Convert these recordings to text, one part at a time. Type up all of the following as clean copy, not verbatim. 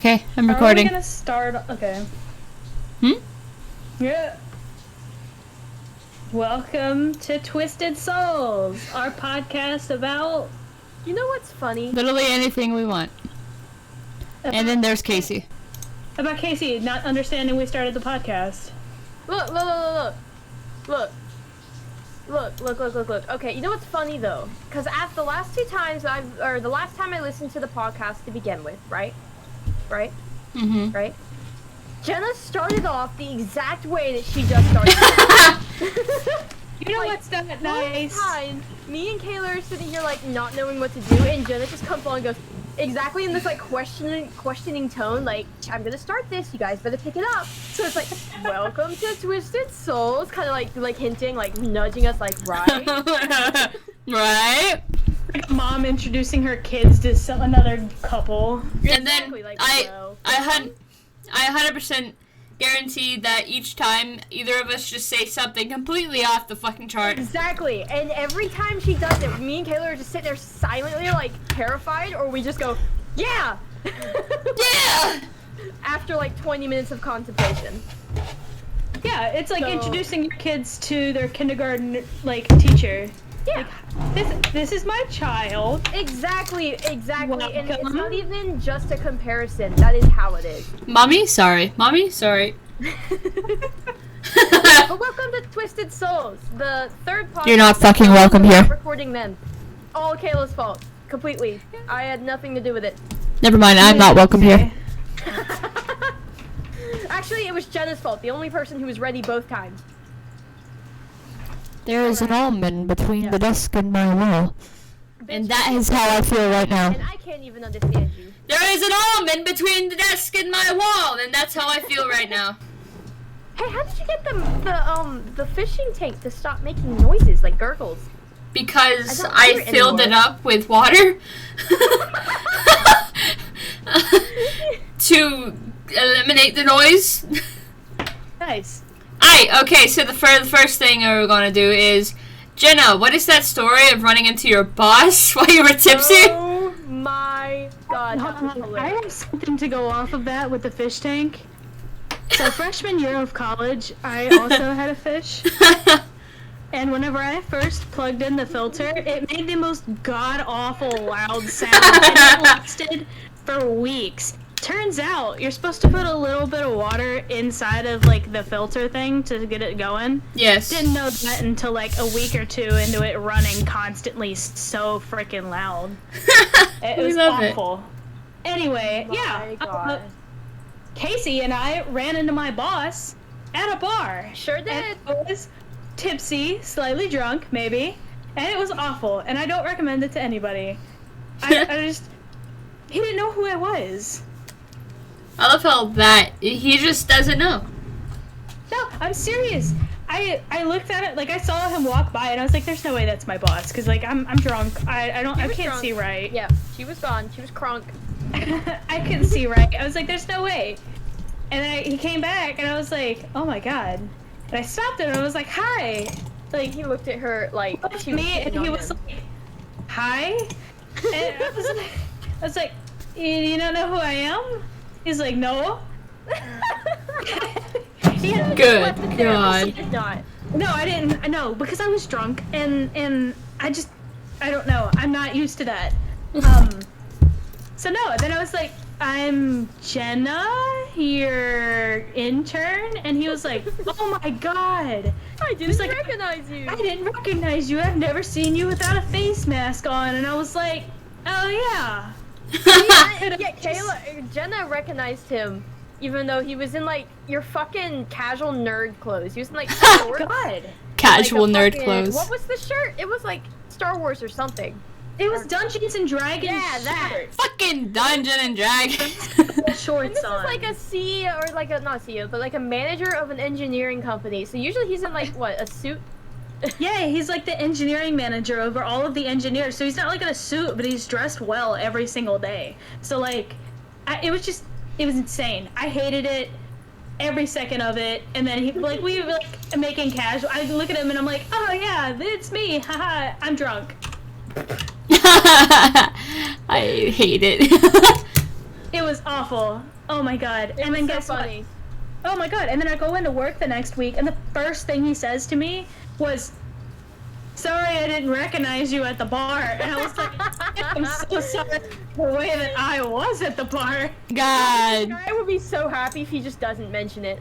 Okay, I'm recording. Are we gonna start? Okay. Yeah. Welcome to Twisted Souls, our podcast about... You know what's funny? Literally anything we want. And then there's Casey. About Casey not understanding we started the podcast. Look. Okay, you know what's funny though? Because at the last two times the last time I listened to the podcast to begin with, right? Mm-hmm. Right? Jenna started off the exact way that she just started. You know what's not nice? Time, me and Kayla are sitting here like not knowing what to do, and Jenna just comes on and goes exactly in this like questioning tone, like, I'm gonna start this, you guys better pick it up. So it's like, welcome to Twisted Souls, kind of like hinting, like nudging us, like, right? Right? Like mom introducing her kids to another couple. And then Exactly, like, I 100% guarantee that each time either of us just say something completely off the fucking chart. Exactly, and every time she does it, me and Kayla are just sitting there silently, like, terrified, or we just go, yeah! Yeah! After, like, 20 minutes of contemplation. Yeah, it's like So- introducing your kids to their kindergarten, like, teacher. Yeah. This is my child. Exactly, and it's Welcome. not even just a comparison, that is how it is. Mommy, sorry. Mommy, sorry. But welcome to Twisted Souls, the third podcast. You're not fucking welcome here. Recording them. All Kayla's fault. Completely. I had nothing to do with it. Never mind, I'm not welcome here. Actually, it was Jenna's fault. The only person who was ready both times. There is an almond between the desk and my wall. And that is how I feel right now. And I can't even understand you. There is an almond between the desk and my wall, and that's how I feel right now. Hey, how did you get the fishing tank to stop making noises like gurgles? Because I I don't hear it filled it anymore. up with water to eliminate the noise. Nice. Okay, so the first thing we're gonna do is, Jenna, what is that story of running into your boss while you were tipsy? Oh my god, that was I hilarious. have something to go off of that with the fish tank. So freshman year of college, I also had a fish. And whenever I first plugged in the filter, it made the most god-awful loud sound, and it lasted for weeks. Turns out, you're supposed to put a little bit of water inside of, like, the filter thing to get it going. Yes. Didn't know that until, like, a week or two into it running constantly so freaking loud. It We was love it. awful. Anyway, My yeah. god. Casey and I ran into my boss at a bar. Sure And did. I was tipsy, slightly drunk, maybe, and it was awful, and I don't recommend it to anybody. He didn't know who I was. I love how that he just doesn't know. No, I'm serious. I looked at it, like, I saw him walk by, and I was like, there's no way that's my boss, because, like, I'm drunk. I was can't drunk. see right. Yeah, she was gone. She was crunk. I couldn't see right. I was like, there's no way. And then he came back, and I was like, oh my god. And I stopped him, and I was like, hi. Like, He looked at her like looked she at was me, and hitting he on was him. like, hi? And I was like, you don't know who I am? He's like, no. She had Good left it there, but she God. did not. No, I didn't. No, because I was drunk, and I don't know. I'm not used to that. So no, then I was like, I'm Jenna, your intern, and he was like, oh my god. I didn't like, recognize you. I didn't recognize you. I've never seen you without a face mask on. And I was like, oh yeah. Jenna recognized him, even though he was in like your fucking casual nerd clothes. He was in like Oh shorts, god. Casual like, a nerd fucking- clothes. What was the shirt? It was like Star Wars or something. It was Dungeons and Dragons. Yeah, that. shirt. Fucking Dungeon and Dragons. Shorts And this on. is like a CEO, or like a, not CEO, but like a manager of an engineering company. So usually he's in like, what, a suit? Yeah, he's like the engineering manager over all of the engineers. So he's not like in a suit, but he's dressed well every single day. So like, it was insane. I hated it, every second of it. And then we were like making casual. I look at him and I'm like, oh yeah, it's me. Haha, I'm drunk. I hate it. It was awful. Oh my god. It And then was so guess what? funny. Oh my god. And then I go into work the next week, and the first thing he says to me was, "Sorry, I didn't recognize you at the bar." And I was like, I'm so sorry for the way that I was at the bar. God. I would be so happy if he just doesn't mention it.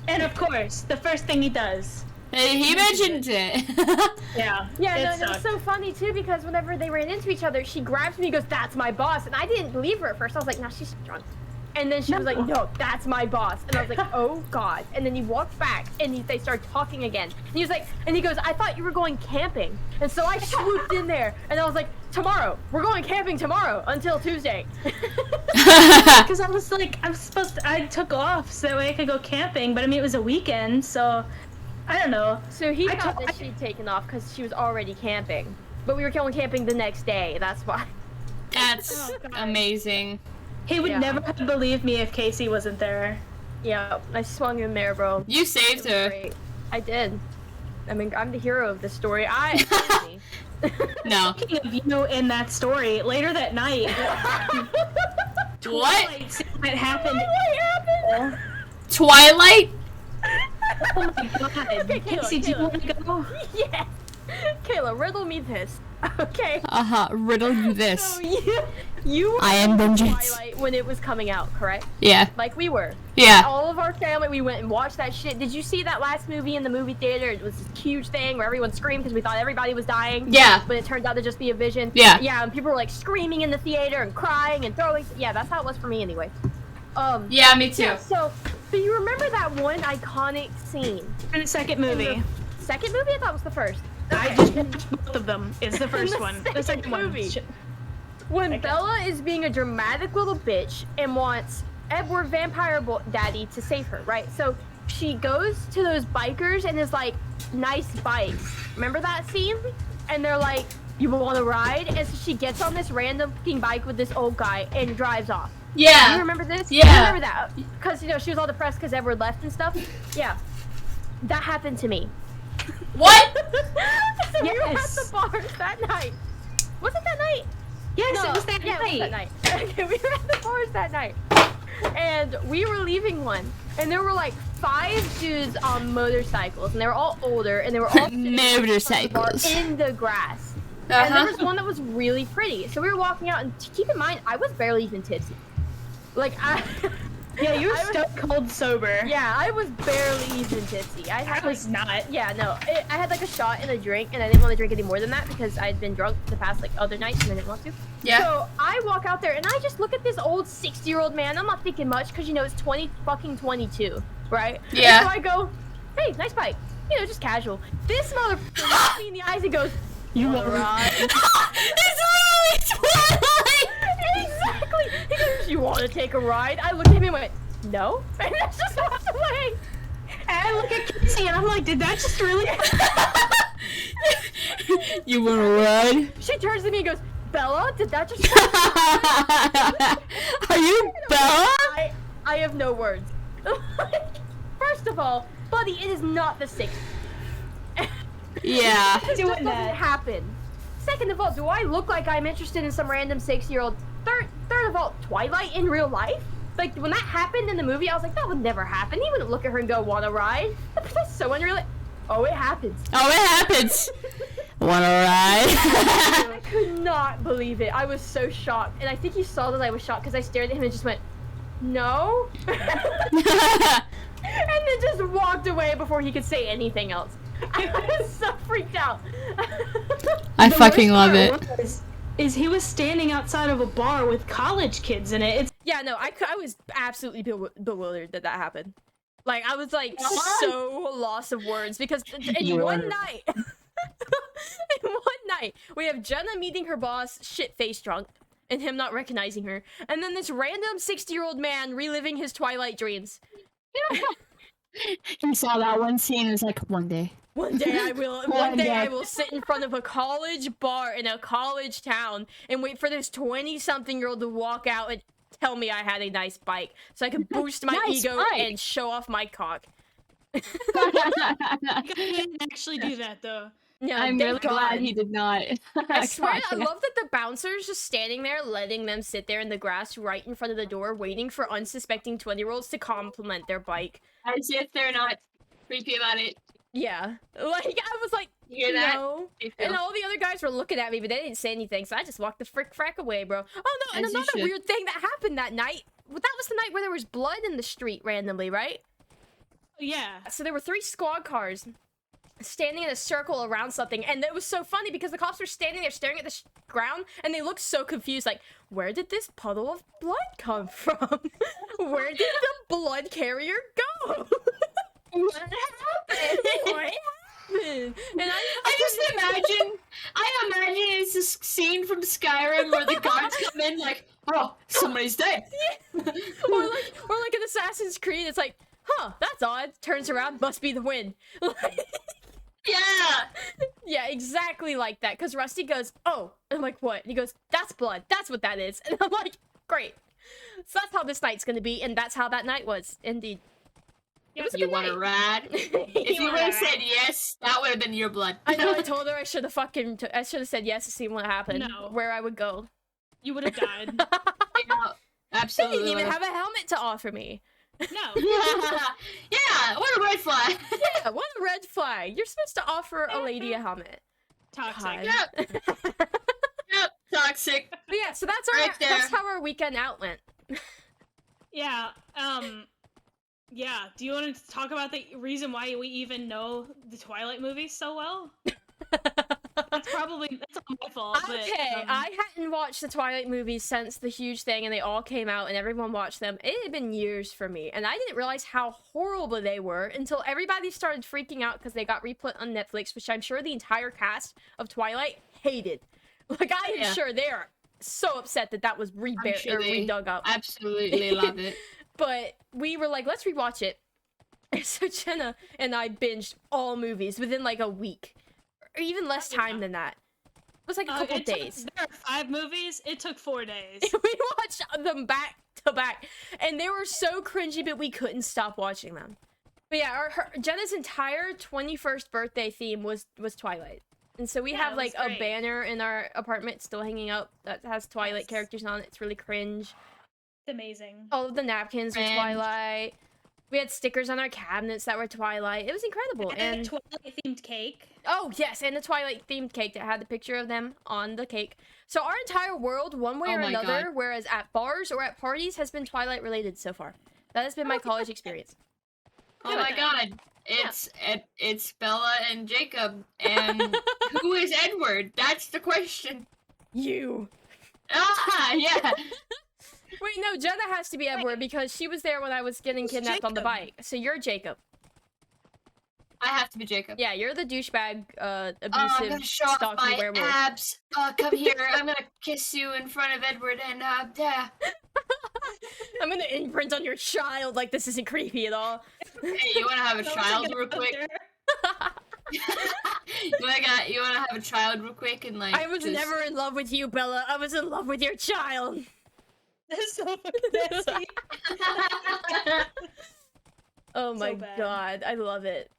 And of course, the first thing he does. Hey, he mentioned it. Yeah. Yeah, it no, it was sucked. so funny too because whenever they ran into each other, she grabs me and goes, "That's my boss." And I didn't believe her at first. I was like, "No, she's drunk." And then she was like, "No, that's my boss." And I was like, "Oh God." And then he walked back and they started talking again. And he was like, and he goes, "I thought you were going camping." And so I swooped in there and I was like, "Tomorrow, we're going camping tomorrow until Tuesday." Because I was like, I took off so that way I could go camping, but I mean, it was a weekend, so I don't know. So he I thought told- that she'd taken off because she was already camping. But we were going camping the next day, that's why. That's Oh, God. amazing. He would Yeah. never have believed me if Casey wasn't there. Yeah, I swung in there, bro. You saved It was her. great. I did. I mean, I'm the hero of this story. No. Speaking of you in that story, later that night, What? Twilight scene that happened. Twilight? Oh my god. Okay, Casey, do you Kayla. want to go? Yes. Kayla, riddle me this. Okay. Riddle you this. So you were I am in vengeance. Twilight when it was coming out, correct? Yeah. Like we were. Yeah. All of our family, we went and watched that shit. Did you see that last movie in the movie theater? It was this huge thing where everyone screamed because we thought everybody was dying. Yeah. But it turned out to just be a vision. Yeah. Yeah, and people were like screaming in the theater and crying and throwing. Yeah, that's how it was for me anyway. Yeah, me too. Yeah, so you remember that one iconic scene? In the second in movie. the second movie? I thought it was the first. I Okay. just watched both of them. It's the first the one. second The second movie. one. When Okay. Bella is being a dramatic little bitch and wants Edward Vampire Daddy to save her, right? So she goes to those bikers and is like, "Nice bikes." Remember that scene? And they're like, "You want to ride?" And so she gets on this random fucking bike with this old guy and drives off. Yeah. You remember this? Yeah. You remember that? Because, you know, she was all depressed because Edward left and stuff. Yeah. That happened to me. What? So we were at Yes. the bars that night. Was it that night? Yes, No, it was that yeah, night. it was that night. Okay, we were at the bars that night. And we were leaving one. And there were like 5 dudes on motorcycles. And they were all older. And they were all sitting in front of the bar Motorcycles. in the grass. And there Uh-huh. was one that was really pretty. So we were walking out. And keep in mind, I was barely even tipsy. Like, Yeah, you were I was- stone cold sober. Yeah, I was barely even tipsy. I I had was like, not. yeah, no, I had like a shot and a drink, and I didn't want to drink any more than that because I'd been drunk the past like other nights and I didn't want to. Yeah. So I walk out there and I just look at this old 60-year-old man. I'm not thinking much because you know it's 22, right? Yeah. And so I go, "Hey, nice bike." You know, just casual. This motherfucker looks me in the eyes and goes, You "Wanna were ride?" It's literally Twilight! Exactly. He goes, "You want to take a ride?" I looked at him and went, "No," and I just walked away. And I look at Casey and I'm like, did that just really You wanna ride? She turns to me and goes, "Bella, did that just?" Are you Bella? I have no words. First of all, buddy, it is not the 60s. Yeah. This just Doing doesn't that. happen. Second of all, do I look like I'm interested in some random 6-year-old? Third of all, Twilight in real life? Like, when that happened in the movie, I was like, that would never happen. He wouldn't look at her and go, "Wanna ride?" That's so unreal. Oh, it happens. Oh, it happens. Wanna ride? I could not believe it. I was so shocked. And I think he saw that I was shocked because I stared at him and just went, "No?" And then just walked away before he could say anything else. I was so freaked out. I The fucking worst love part it. is he was standing outside of a bar with college kids in it. It's Yeah, no, I was absolutely bewildered that happened. Like, I was like so lost of words because in one night, we have Jenna meeting her boss shit-faced drunk and him not recognizing her, and then this random 60-year-old man reliving his Twilight dreams. He saw that one scene and was like, one day. One day I will. One One day day. I will sit in front of a college bar in a college town and wait for this 20-something-year-old to walk out and tell me I had a nice bike, so I can boost my Nice ego bike. and show off my cock. I didn't actually do that though. No, I'm thank really God. glad he did not. I swear, I Gotcha. love that the bouncer's just standing there, letting them sit there in the grass right in front of the door, waiting for unsuspecting 20-year-olds to compliment their bike. As if they're not creepy about it. Yeah. Like, I was like, You hear that? no. You And feel- all the other guys were looking at me, but they didn't say anything, so I just walked the frack away, bro. Oh, no, and As you another should. weird thing that happened that night, well, that was the night where there was blood in the street randomly, right? Yeah. So there were 3 squad cars standing in a circle around something, and it was so funny because the cops were standing there staring at the ground, and they looked so confused, like, where did this puddle of blood come from? Where did the blood carrier go? What happened? What happened? And I imagine it's this scene from Skyrim where the guards come in like, oh, somebody's dead. or like in Assassin's Creed, it's like, huh, that's odd. Turns around, must be the wind. Yeah. Yeah, exactly like that. Because Rusty goes, oh, and I'm like, what? And he goes, that's blood. That's what that is. And I'm like, great. So that's how this night's gonna be, and that's how that night was, indeed. It was a You good want a night. rad? If you would have said yes, that would have been your blood. I know. I told her I should have I should have said yes to see what happened. No. Where I would go. You would have died. Yeah, They absolutely. didn't even have a helmet to offer me. No. Yeah, what a red flag. Yeah, what a red flag. You're supposed to offer a lady a helmet. Toxic. God. Yep. Yep. Toxic. But yeah, so that's Right there. that's how our weekend out went. Yeah. Yeah. Do you want to talk about the reason why we even know the Twilight movies so well? That's all my fault. But, Okay, I hadn't watched the Twilight movies since the huge thing, and they all came out, and everyone watched them. It had been years for me, and I didn't realize how horrible they were until everybody started freaking out because they got reput on Netflix, which I'm sure the entire cast of Twilight hated. Like, I am Yeah. sure they are so upset that was sure they redug up. absolutely love it. But we were like, let's rewatch it. And so Jenna and I binged all movies within like a week, or even less time than that. It was like a couple days. There are 5 movies. It took 4 days. We watched them back to back, and they were so cringy, but we couldn't stop watching them. But yeah, Jenna's entire 21st birthday theme was Twilight, and so we Yeah, have it like was a great. banner in our apartment still hanging up that has Twilight Yes. characters on it. It's really cringe. It's amazing. All of the napkins were Cringe. Twilight. We had stickers on our cabinets that were Twilight. It was incredible. And And Twilight themed cake. oh yes, and the Twilight themed cake that had the picture of them on the cake. So our entire world, one way Oh or my another, God. whereas at bars or at parties, has been Twilight related so far. That has been my college experience. Oh my god. It's Bella and Jacob. And who is Edward? That's the question. You. Ah, yeah. Wait, no, Jenna has to be Edward because she was there when I was getting Who's kidnapped on the Jacob? bike. So you're Jacob. I have to be Jacob. Yeah, you're the douchebag, I'm abusive, gonna show off stalky my werewolf. abs. Come here. I'm gonna kiss you in front of Edward and yeah. I'm gonna imprint on your child like this isn't creepy at all. Hey, you wanna have a That was child good real quick? there. You wanna have a child real quick and like I was just- never in love with you, Bella. I was in love with your child. That's so fucking nasty. Oh my bad. god, I love it.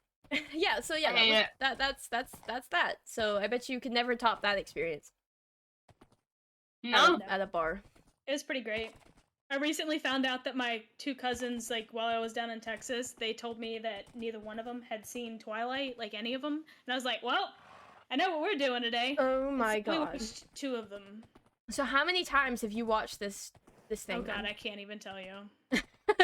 Yeah, so yeah, Hey, that's that. So I bet you could never top that experience No. at a bar. It was pretty great. I recently found out that my 2 cousins, like while I was down in Texas, they told me that neither one of them had seen Twilight, like any of them. And I was like, well, I know what we're doing today. Oh my We god. watched 2 of them. So how many times have you watched this thing? Oh god, then? I can't even tell you.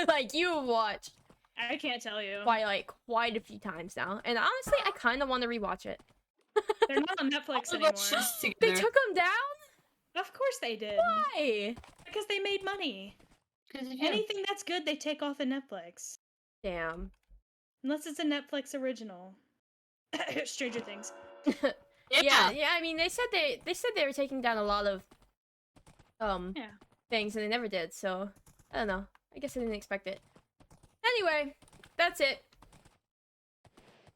Like you have watched I can't tell you. Twilight quite a few times now, and honestly, I kind of want to rewatch it. They're not on Netflix All anymore. those shits They together. took them down? Of course they did. Why? Because they made money. 'Cause of you. Anything that's good, they take off of Netflix. Damn. Unless it's a Netflix original. Stranger Things. Yeah. I mean, they said they were taking down a lot of Yeah. things, and they never did. So I don't know. I guess I didn't expect it. Anyway, that's it.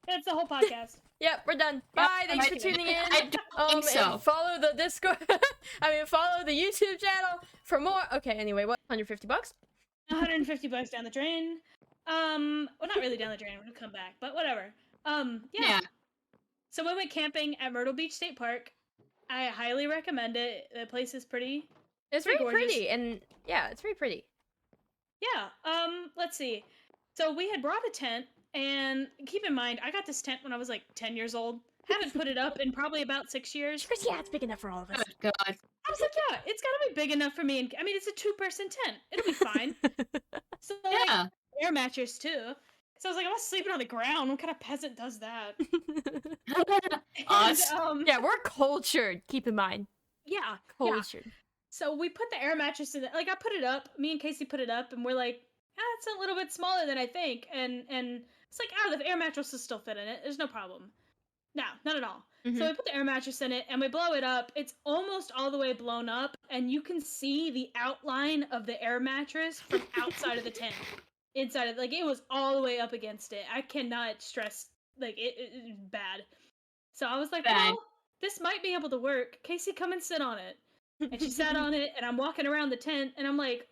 That's the whole podcast. Yep, we're done. Bye. Thanks for tuning in. I don't think so. And follow the Discord. Follow the YouTube channel for more. Okay. Anyway, what? $150? $150 down the drain. Well, not really down the drain. We'll come back, but whatever. Yeah. Yeah. So we went camping at Myrtle Beach State Park. I highly recommend it. The place is pretty. It's pretty very gorgeous. pretty, and yeah, it's very pretty. Yeah. Let's see. So we had brought a tent, and keep in mind, I got this tent when I was like 10 years old. Haven't put it up in probably about 6 years. Yeah, it's big enough for all of us. Good God. I was like, yeah, it's gotta be big enough for me. And I mean, it's a 2-person tent. It'll be fine. So like, Yeah. air mattress too. So I was like, I was sleeping on the ground. What kind of peasant does that? Us. And, Yeah, we're cultured. Keep in mind, yeah. cultured. So we put the air mattress in it. Like I put it up. Me and Casey put it up, and we're like, it's a little bit smaller than I think. And it's like, the air mattress will still fit in it. There's no problem. No, not at all. Mhm. So we put the air mattress in it, and we blow it up. It's almost all the way blown up, and you can see the outline of the air mattress from outside of the tent. Inside of, like, it was all the way up against it. I cannot stress, like, it was bad. So I was like, Bad. well, this might be able to work. Casey, come and sit on it. And she sat on it, and I'm walking around the tent, and I'm like,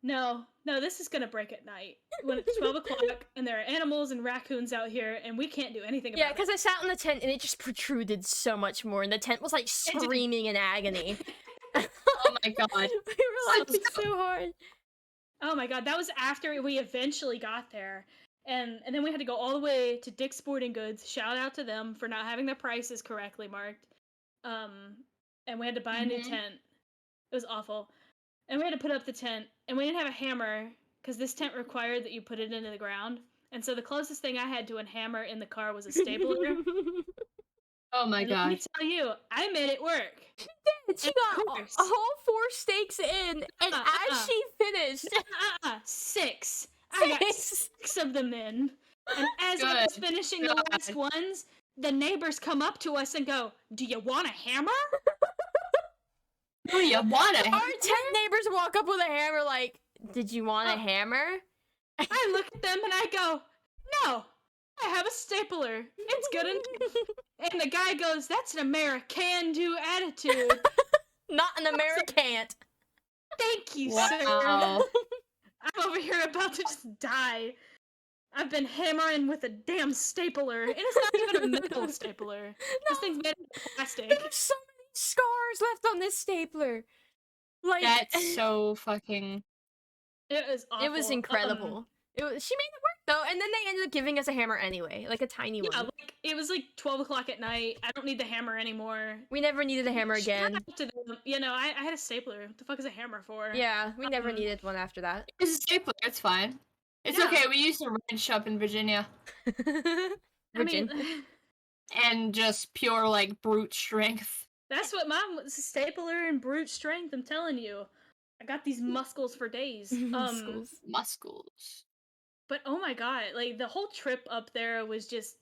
no, this is gonna break at night when it's 12 o'clock, and there are animals and raccoons out here, and we can't do anything about Yeah, it. because I sat in the tent and it just protruded so much more, and the tent was like screaming in agony. Oh my God. We were laughing so hard. Oh my God, that was after we eventually got there. And then we had to go all the way to Dick's Sporting Goods. Shout out to them for not having their prices correctly marked. And we had to buy a new tent. It was awful. And we had to put up the tent. And we didn't have a hammer because this tent required that you put it into the ground. And so the closest thing I had to a hammer in the car was a stapler. Oh my And God. let me tell you, I made it work. She got a whole 4 stakes in, and as she finished... 6. I got 6 of them in. And as I was finishing the last ones, the neighbors come up to us and go, "Do you want a hammer?" Do you want it? Our tent neighbors walk up with a hammer like, "Did you want a hammer?" I look at them and I go, "No, I have a stapler. It's good enough." And the guy goes, "That's an American-do attitude." Not an American. Thank you, Wow. sir. I'm over here about to just die. I've been hammering with a damn stapler, and it's not even a metal stapler. This thing's made of plastic. There's so many scars left on this stapler. Like That's so fucking... It was awful. It was incredible. She made it work though, and then they ended up giving us a hammer anyway, like a tiny one. Yeah, like, it was like 12 o'clock at night. I don't need the hammer anymore. We never needed a hammer again. Shout out to them. You know, I had a stapler. What the fuck is a hammer for? Yeah, we never needed one after that. It's a stapler, it's fine. It's okay, we used a wrench up in Virginia. I mean, And just pure, like, brute strength. that's what mine was, a stapler and brute strength, I'm telling you. I got these muscles for days. Muscles. But oh my God, like the whole trip up there was just,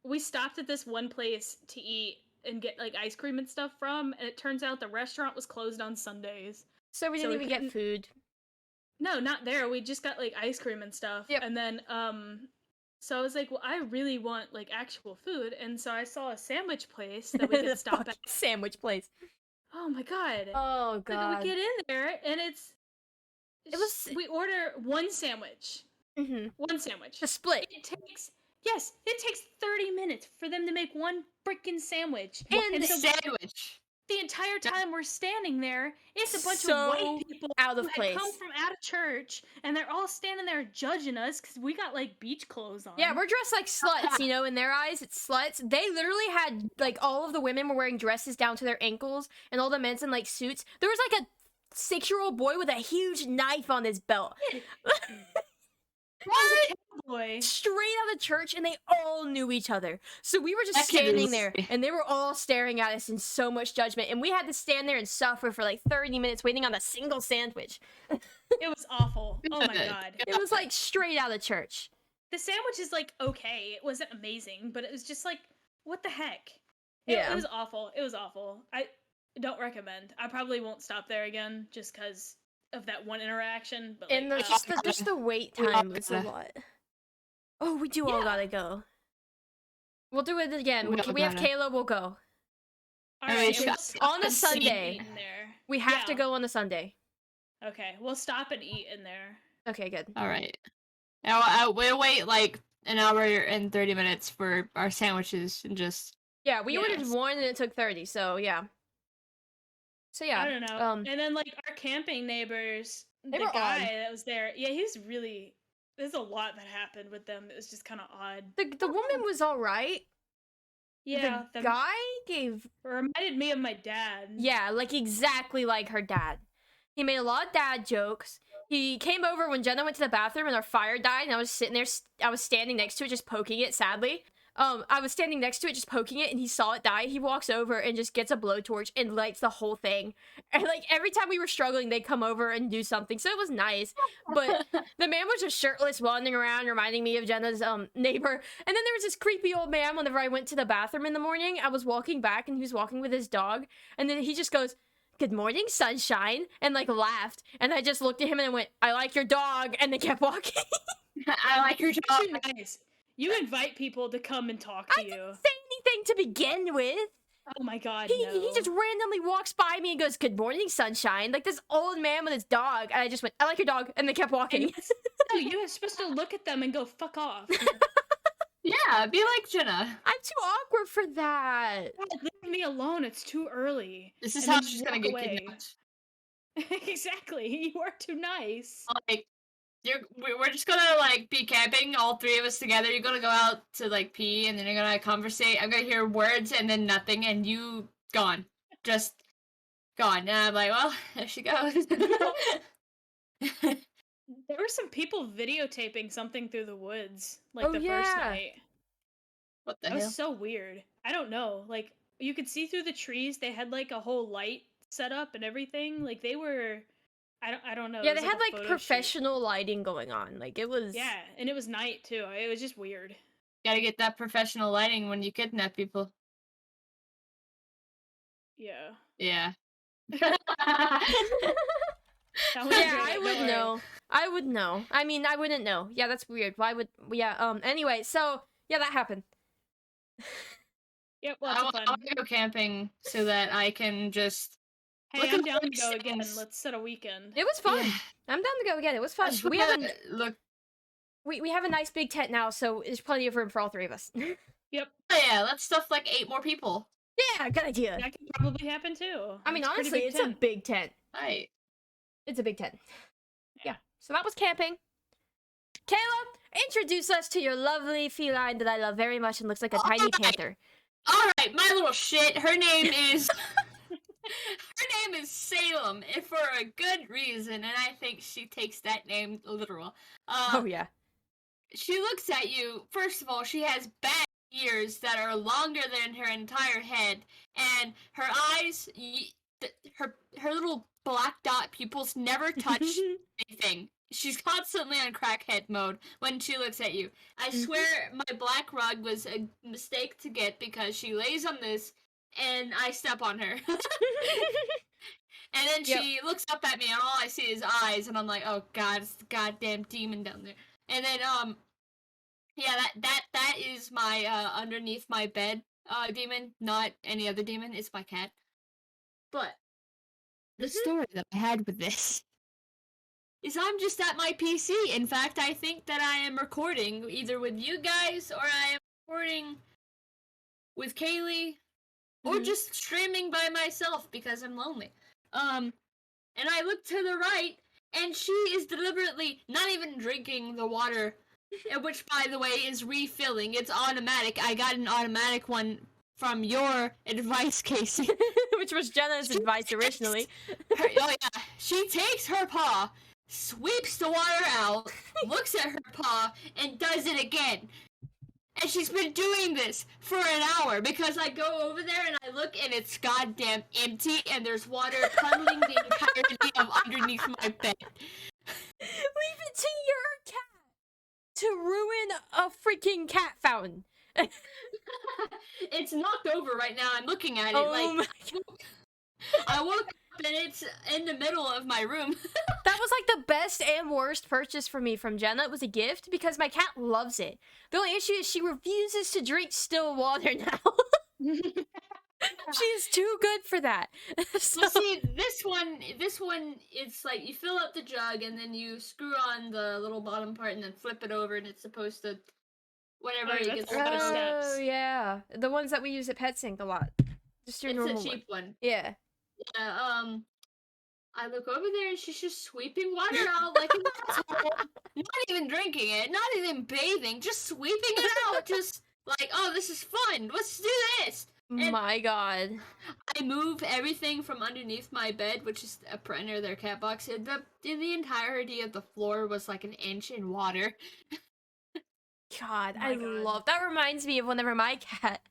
we stopped at this one place to eat and get like ice cream and stuff from, and it turns out the restaurant was closed on Sundays. So we didn't even get food. No, not there. We just got like ice cream and stuff. Yep. And then so I was like, well, I really want like actual food, and so I saw a sandwich place that we could stop at. Sandwich place. Oh my God. Oh God. Like, we get in there and we order one sandwich. Mm-hmm. One sandwich. The split. It takes 30 minutes for them to make one freaking sandwich. And the so sandwich. the entire time we're standing there, it's a bunch So of white people out of who place. had come from out of church, and they're all standing there judging us because we got like beach clothes on. Yeah, we're dressed like sluts, you know, in their eyes, it's sluts. They literally had, like, all of the women were wearing dresses down to their ankles, and all the men's in, like, suits. There was, like, a 6-year-old boy with a huge knife on his belt. What? Boy. Straight out of church, and they all knew each other. So we were just That kid standing is- there, and they were all staring at us in so much judgment, and we had to stand there and suffer for, like, 30 minutes waiting on a single sandwich. It was awful. Oh my God. It was, like, straight out of church. The sandwich is like okay. It wasn't amazing, but it was just like, what the heck? Yeah. It was awful. It was awful. I don't recommend. I probably won't stop there again just because of that one interaction. But And like, just the wait We all time was a gotta- lot. Oh, we do all Yeah. gotta go. We'll do it again. We We, all we have gotta. Kayla, we'll go. all I right, mean, we'll shut- stop on a and see Sunday. in there. We have to Yeah. go on a Sunday. Okay, we'll stop and eat in there. Okay, good. Alright. Now, we'll wait like an hour and 30 minutes for our sandwiches and just Yeah, we ordered Yes. 1 and it took 30, so yeah. So yeah. I don't know. And then like our camping neighbors, They the were guy odd. that was there, yeah, he's really. There's a lot that happened with them. It was just kind of odd. The woman was alright. Yeah, The guy gave reminded me of my dad. yeah, like exactly like her dad. He made a lot of dad jokes. He came over when Jenna went to the bathroom and our fire died, and I was sitting there. I was standing next to it, just poking it. Sadly, I was standing next to it, just poking it, and he saw it die. He walks over and just gets a blowtorch and lights the whole thing. And like every time we were struggling, they'd come over and do something. So it was nice. But the man was just shirtless, wandering around, reminding me of Jenna's neighbor. And then there was this creepy old man. Whenever I went to the bathroom in the morning, I was walking back, and he was walking with his dog, and then he just goes, "Good morning, sunshine," and like laughed. And I just looked at him and went, "I like your dog," and then kept walking. I like your dog. Too nice. You invite people to come and talk to I you. didn't say anything to begin with. Oh my god, He no. just randomly walks by me and goes, "Good morning, sunshine," like this old man with his dog. And I just went, "I like your dog," and then kept walking. No, you were supposed to look at them and go, "Fuck off." Yeah, be like Jenna. I'm too awkward for that. God, leave me alone. It's too early. This is And how then she's walk gonna get away. kidnapped. Exactly. You are too nice. Like, we're just gonna like be camping, all three of us together. You're gonna go out to like pee, and then you're gonna conversate. I'm gonna hear words and then nothing, and you gone, just gone. And I'm like, well, there she goes. There were some people videotaping something through the woods, like Oh, the yeah. first night. What the That hell? was so weird. I don't know. Like you could see through the trees. They had like a whole light set up and everything. Like they were. I don't know. Yeah, it was they had a like photo shoot. professional lighting going on. Like it was. Yeah, and it was night too. It was just weird. Gotta get that professional lighting when you kidnap people. Yeah. Yeah. That was Yeah, great, I don't would worry. know. I would know. I mean, I wouldn't know. Yeah, that's weird. Why would? Yeah. Anyway, so yeah, that happened. Yep, I lots of want fun. to go camping so that I can just. Hey, Look I'm at down to these go again. things. Let's set a weekend. It was fun. Yeah. I'm down to go again. It was I fun. just We wanna have look. we have a nice big tent now, so there's plenty of room for all three of us. Yep, Oh, yeah, let's stuff like 8 more people. Yeah, good idea. that could probably happen too. I mean, It's a pretty honestly, big it's tent. a big tent. Right. It's a big tent. Yeah. So that was camping. Kayla, introduce us to your lovely feline that I love very much and looks like a tiny Alright. panther. Alright, my little shit. Her name is. Her name is Salem, and for a good reason, and I think she takes that name literal. Oh yeah. She looks at you. First of all, she has bat ears that are longer than her entire head, and her eyes, her little black dot pupils never touch anything. She's constantly on crackhead mode when she looks at you. I swear my black rug was a mistake to get because she lays on this and I step on her. And then she looks up at me and all I see is eyes and I'm like, oh god, it's the goddamn demon down there. And then yeah, that is my underneath my bed demon, not any other demon, it's my cat. But the story that I had with this is I'm just at my PC. In fact, I think that I am recording either with you guys or I am recording with Kaylee or just streaming by myself because I'm lonely. And I look to the right and she is deliberately not even drinking the water, which by the way is refilling. It's automatic. I got an automatic one from your advice, Casey. Which was Jenna's advice originally. Oh yeah, she takes her paw, sweeps the water out, looks at her paw, and does it again. And she's been doing this for an hour because I go over there and I look and it's goddamn empty and there's water tunneling the entirety of underneath my bed. Leave it to your cat to ruin a freaking cat fountain. It's knocked over right now. I'm looking at it Oh like I woke up and it's in the middle of my room. That was like the best and worst purchase for me from Jenna. It was a gift because my cat loves it. The only issue is she refuses to drink still water now. She is too good for that. So, Well, see, this one, it's like you fill up the jug and then you screw on the little bottom part and then flip it over and it's supposed to whenever Oh, it that's gets a lot of spilled. steps. Oh yeah, the ones that we use at PetSync a lot. Just your It's normal a cheap one. Yeah. I look over there and she's just sweeping water out like an asshole. Not even drinking it, not even bathing, just sweeping it out. Just like, oh, this is fun. Let's do this. And My God. I move everything from underneath my bed, which is a under their cat box. And the entirety of the floor was like an inch in water. God, My I God. love that. Reminds me of whenever my cat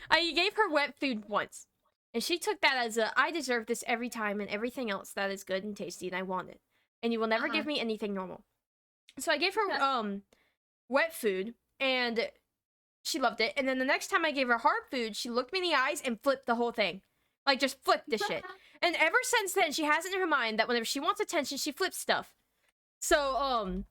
I gave her wet food once, and she took that as I deserve this every time and everything else that is good and tasty and I want it, and you will never give me anything normal. So I gave her wet food, and she loved it. And then the next time I gave her hard food, she looked me in the eyes and flipped the whole thing, like just flipped the shit. And ever since then, she has it in her mind that whenever she wants attention, she flips stuff. So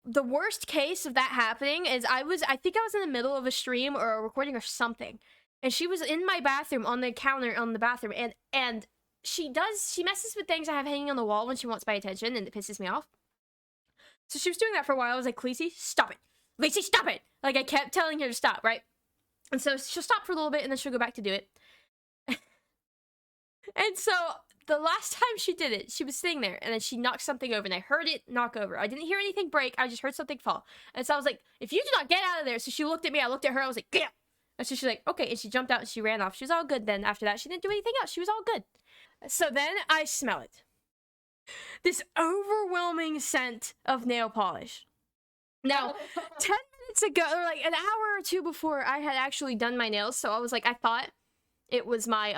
the worst case of that happening is I think I was in the middle of a stream or a recording or something, and she was in my bathroom on the counter on the bathroom, and she messes with things I have hanging on the wall when she wants my attention, and it pisses me off. So she was doing that for a while. I was like, Lacey, stop it. Lacey, stop it. Like, I kept telling her to stop, right? And so she'll stop for a little bit, and then she'll go back to do it. And so the last time she did it, she was sitting there, and then she knocked something over, and I heard it knock over. I didn't hear anything break. I just heard something fall. And so I was like, if you do not get out of there. So she looked at me. I looked at her. I was like, get out. And so she's like, okay. And she jumped out, and she ran off. She was all good then. After that, she didn't do anything else. She was all good. So then I smell it. This overwhelming scent of nail polish. Now, 10 minutes ago, or like an hour or two before, I had actually done my nails. So I was like, I thought it was my,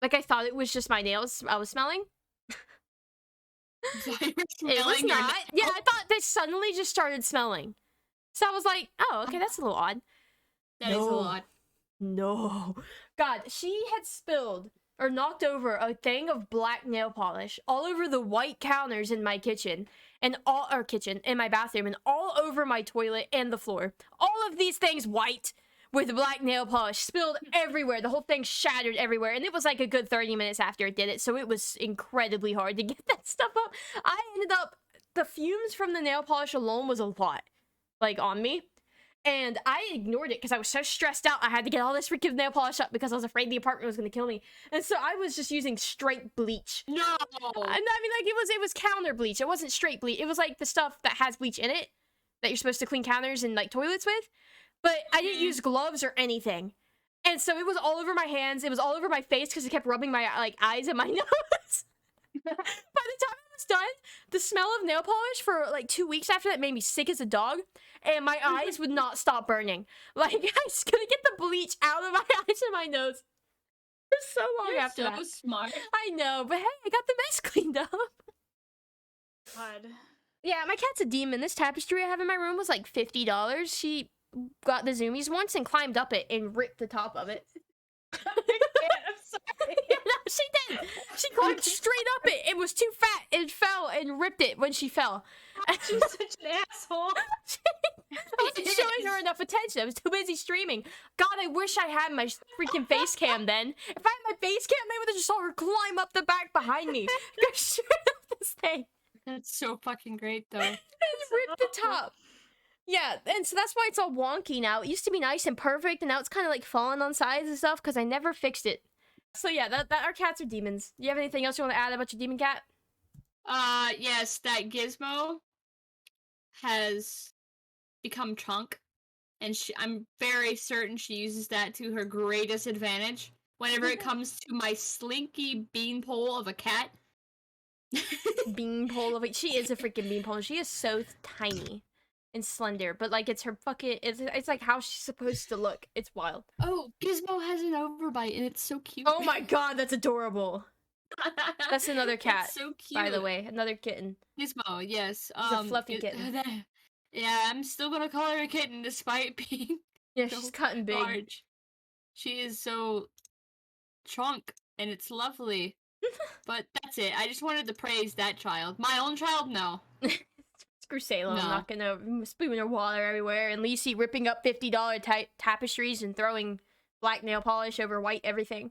I thought it was just my nails I was smelling. It was not. Yeah, I thought they suddenly just started smelling. So I was like, oh, okay, that's a little odd. That is a little odd. No. God, she had spilled or knocked over a thing of black nail polish all over the white counters in my kitchen and in my bathroom and all over my toilet and the floor. All of these things white with black nail polish spilled everywhere. The whole thing shattered everywhere. And it was like a good 30 minutes after it did it. So it was incredibly hard to get that stuff up. I ended up, the fumes from the nail polish alone was a lot, like, on me. And I ignored it because I was so stressed out. I had to get all this freaking nail polish up because I was afraid the apartment was going to kill me. And so I was just using straight bleach. No! I mean, like, it was counter bleach. It wasn't straight bleach. It was, like, the stuff that has bleach in it that you're supposed to clean counters and, like, toilets with. But I didn't use gloves or anything. And so it was all over my hands. It was all over my face because it kept rubbing my, like, eyes and my nose. By the time I was done, the smell of nail polish for, like, 2 weeks after that made me sick as a dog. And my eyes would not stop burning. Like, I was gonna get the bleach out of my eyes and my nose. For so long after that. You're so smart. I know, but hey, I got the mess cleaned up. God. Yeah, my cat's a demon. This tapestry I have in my room was like $50. She got the zoomies once and climbed up it and ripped the top of it. I'm sorry. No, she did. She climbed straight up it. It was too fat and fell and ripped it when she fell. She's such an asshole. I wasn't showing her enough attention. I was too busy streaming. God, I wish I had my freaking face cam then. If I had my face cam, I would have just saw her climb up the back behind me. Go straight up this thing. That's so fucking great, though. And rip the top. Yeah, and so that's why it's all wonky now. It used to be nice and perfect, and now it's kind of like falling on sides and stuff because I never fixed it. So yeah, that our cats are demons. Do you have anything else you want to add about your demon cat? Yes, that Gizmo has become Chunk, and I'm very certain she uses that to her greatest advantage whenever it comes to my slinky beanpole of a cat. Beanpole of it. She is a freaking beanpole. She is so tiny and slender, but like it's her fucking. It's like how she's supposed to look. It's wild. Oh, Gizmo has an overbite, and it's so cute. Oh my god, that's adorable. That's another cat. It's so cute. By the way, another kitten. Gizmo, yes. It's a fluffy kitten. Yeah, I'm still gonna call her a kitten despite being Yeah, so she's cutting big. large. She is so chunk, and it's lovely. But that's it. I just wanted to praise that child. My own child, no. Screw Salem, No. knocking over, spewing her water everywhere, and Lacey ripping up $50 tapestries and throwing black nail polish over white everything.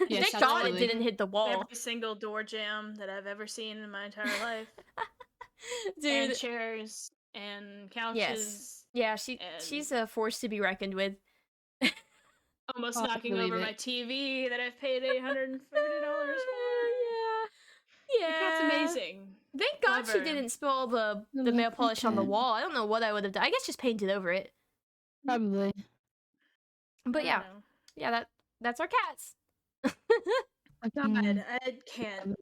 Yes, Thank God it absolutely. didn't hit the wall. Every single door jam that I've ever seen in my entire life. Dude, And chairs. and couches. Yes. Yeah, she's a force to be reckoned with. Almost Oh, I knocking believe over it. my TV that I've paid $850 for. Yeah. The cat's amazing. Thank God she Clever. didn't spill the I nail love polish my on the cat. wall. I don't know what I would have done. I guess just painted over it. Probably. But I yeah. don't know. Yeah, that's our cats. God, Mm. I can't.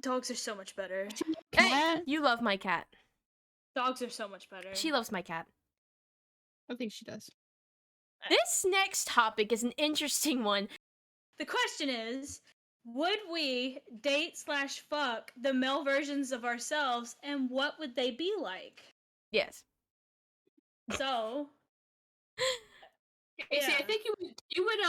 Dogs are so much better. Hey, Cat? you love my cat. Dogs are so much better. She loves my cat. I think she does. This next topic is an interesting one. The question is, would we date/fuck the male versions of ourselves, and what would they be like? Yes. So, Casey, I think you would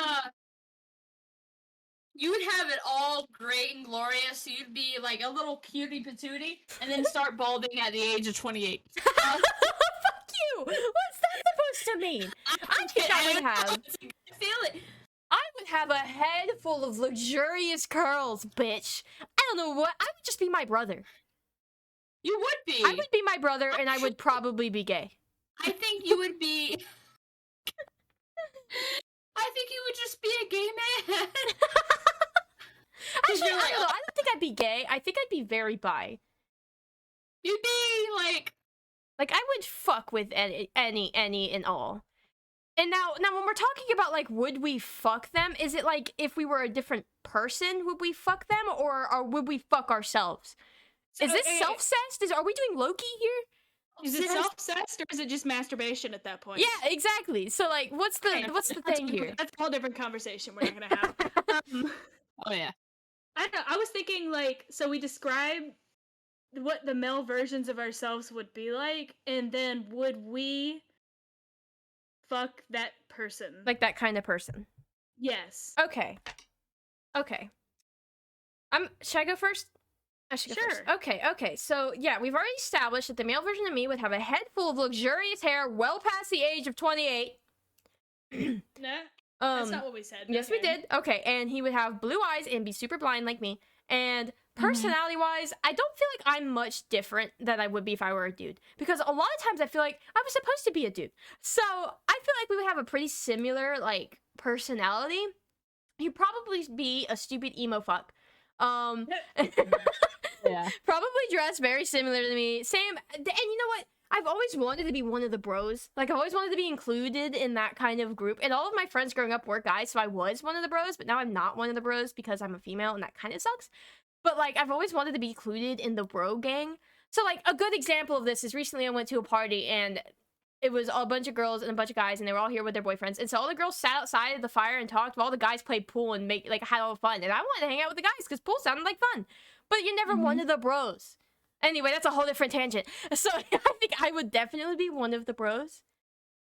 have it all great and glorious. So you'd be like a little cutie patootie, and then start balding at the age of 28. Fuck you! What's that supposed to mean? I think I would have. I feel it. I would have a head full of luxurious curls, bitch. I don't know what. I would just be my brother. You would be. I would be my brother, and I would probably be gay. I think you would be. I think you would just be a gay man. Actually, I you're like, don't know. I don't think I'd be gay. I think I'd be very bi. You'd be like. Like, I would fuck with any and all. And now when we're talking about, like, would we fuck them, is it like, if we were a different person, would we fuck them, or would we fuck ourselves? Is this self-cest? Are we doing Loki here? Is it self-cessed, or is it just masturbation at that point? Yeah, exactly. So, like, what's the thing here? That's a whole different conversation we're not gonna have. Oh yeah. I don't know. I was thinking, like, so we describe what the male versions of ourselves would be like, and then would we fuck that person? Like, that kind of person. Yes. Okay. Should I go first? I should go first. Sure. Okay. So, yeah, we've already established that the male version of me would have a head full of luxurious hair well past the age of 28. No, that's not what we said. Yes, we Okay. did. Okay, and he would have blue eyes and be super blind like me. And personality-wise, I don't feel like I'm much different than I would be if I were a dude. Because a lot of times I feel like I was supposed to be a dude. So I feel like we would have a pretty similar, like, personality. He'd probably be a stupid emo fuck. Yeah. Probably dressed very similar to me. Same, and you know what? I've always wanted to be one of the bros. Like, I've always wanted to be included in that kind of group. And all of my friends growing up were guys, so I was one of the bros, but now I'm not one of the bros because I'm a female, and that kind of sucks. But, like, I've always wanted to be included in the bro gang. So, like, a good example of this is recently I went to a party, and it was a bunch of girls and a bunch of guys, and they were all here with their boyfriends. And so all the girls sat outside of the fire and talked, while all the guys played pool and had all the fun. And I wanted to hang out with the guys because pool sounded like fun. But you're never one of the bros. Anyway, that's a whole different tangent. So I think I would definitely be one of the bros.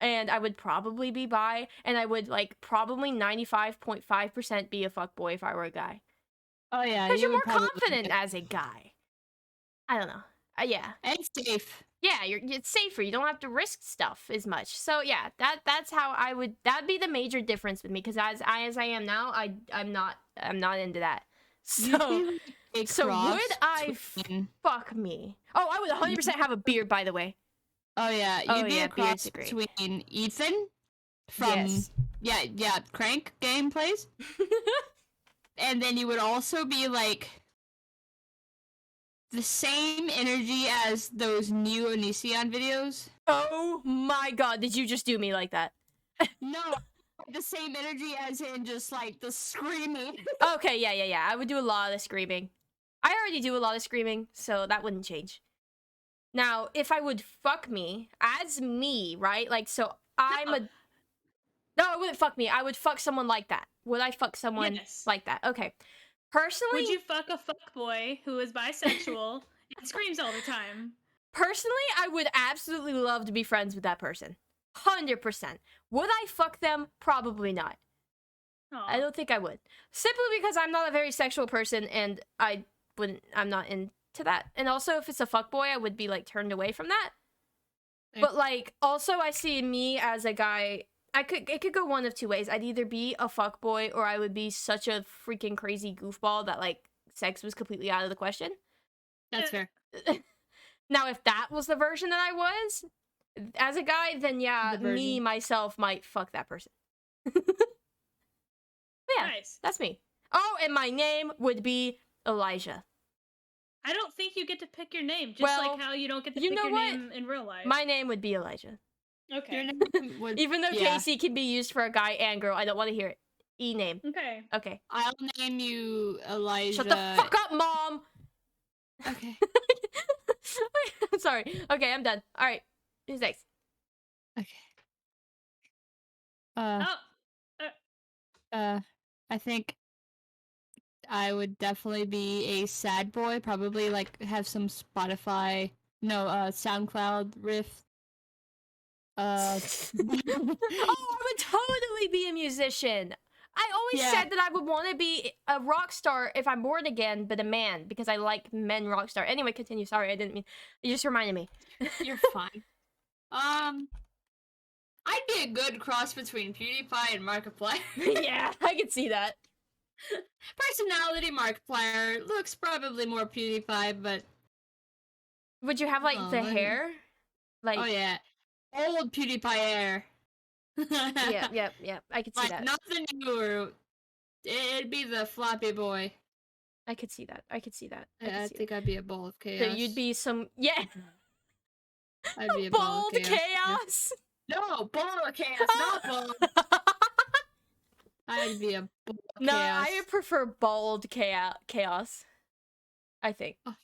And I would probably be bi. And I would, like, probably 95.5% be a fuckboy if I were a guy. Oh yeah. Because you're more would probably confident be- as a guy. I don't know. Yeah. And safe. Yeah, it's safer. You don't have to risk stuff as much. So yeah, that's how I would. That'd be the major difference with me. Because as I am now, I'm not into that. So would I fuck me? Oh, I would 100% have a beard. By the way. Oh yeah, Oh, you'd be yeah, a cross beard's great. between Ethan from Yes. Crank gameplays, and then you would also be like the same energy as those new Onision videos. Oh my god, did you just do me like that? No, the same energy as in just like the screaming. Okay, yeah. I would do a lot of screaming. I already do a lot of screaming, so that wouldn't change. Now, if I would fuck me as me, right? Like, so I'm a... No, I wouldn't fuck me. I would fuck someone like that. Would I fuck someone Yes. like that? Okay. Personally... Would you fuck a fuckboy who is bisexual and screams all the time? Personally, I would absolutely love to be friends with that person. 100%. Would I fuck them? Probably not. Aw. I don't think I would. Simply because I'm not a very sexual person and I'm not into that. And also, if it's a fuckboy, I would be, like, turned away from that. Okay. But, like, also I see me as a guy... It could go one of two ways. I'd either be a fuckboy or I would be such a freaking crazy goofball that, like, sex was completely out of the question. That's fair. Now, if that was the version that I was as a guy, then yeah, The version. me myself might fuck that person. Yeah, Nice. that's me. Oh, and my name would be Elijah. I don't think you get to pick your name, just Well, like how you don't get to you pick know your what? name in real life. My name would be Elijah. Okay. Your name would, Even though yeah. Casey can be used for a guy and girl, I don't want to hear it. E-name. Okay. Okay. I'll name you Elijah. Shut the fuck up, Mom! Okay. I'm sorry. Okay, I'm done. Alright. Who's next? Okay. Oh, I think I would definitely be a sad boy. Probably like have some SoundCloud riff. Oh, I would totally be a musician. I always Yeah. said that I would want to be a rock star if I'm born again, but a man, because I like men rock star. Anyway, continue. Sorry, I didn't mean. You just reminded me. You're fine. I'd be a good cross between PewDiePie and Markiplier. Yeah, I can see that. Personality Markiplier, looks probably more PewDiePie, but Would you have like Oh, the man. hair? Like, oh yeah, old PewDiePie hair. yeah. I could see Like that. nothing newer. It'd be the floppy boy. I could see that. I could see that. Yeah, I think I'd be a ball of chaos. So you'd be some I'd be a ball bold of chaos. chaos. No, ball of chaos, not ball. I'd be a ball of No, chaos. I prefer bald chaos. I think. Oh my god.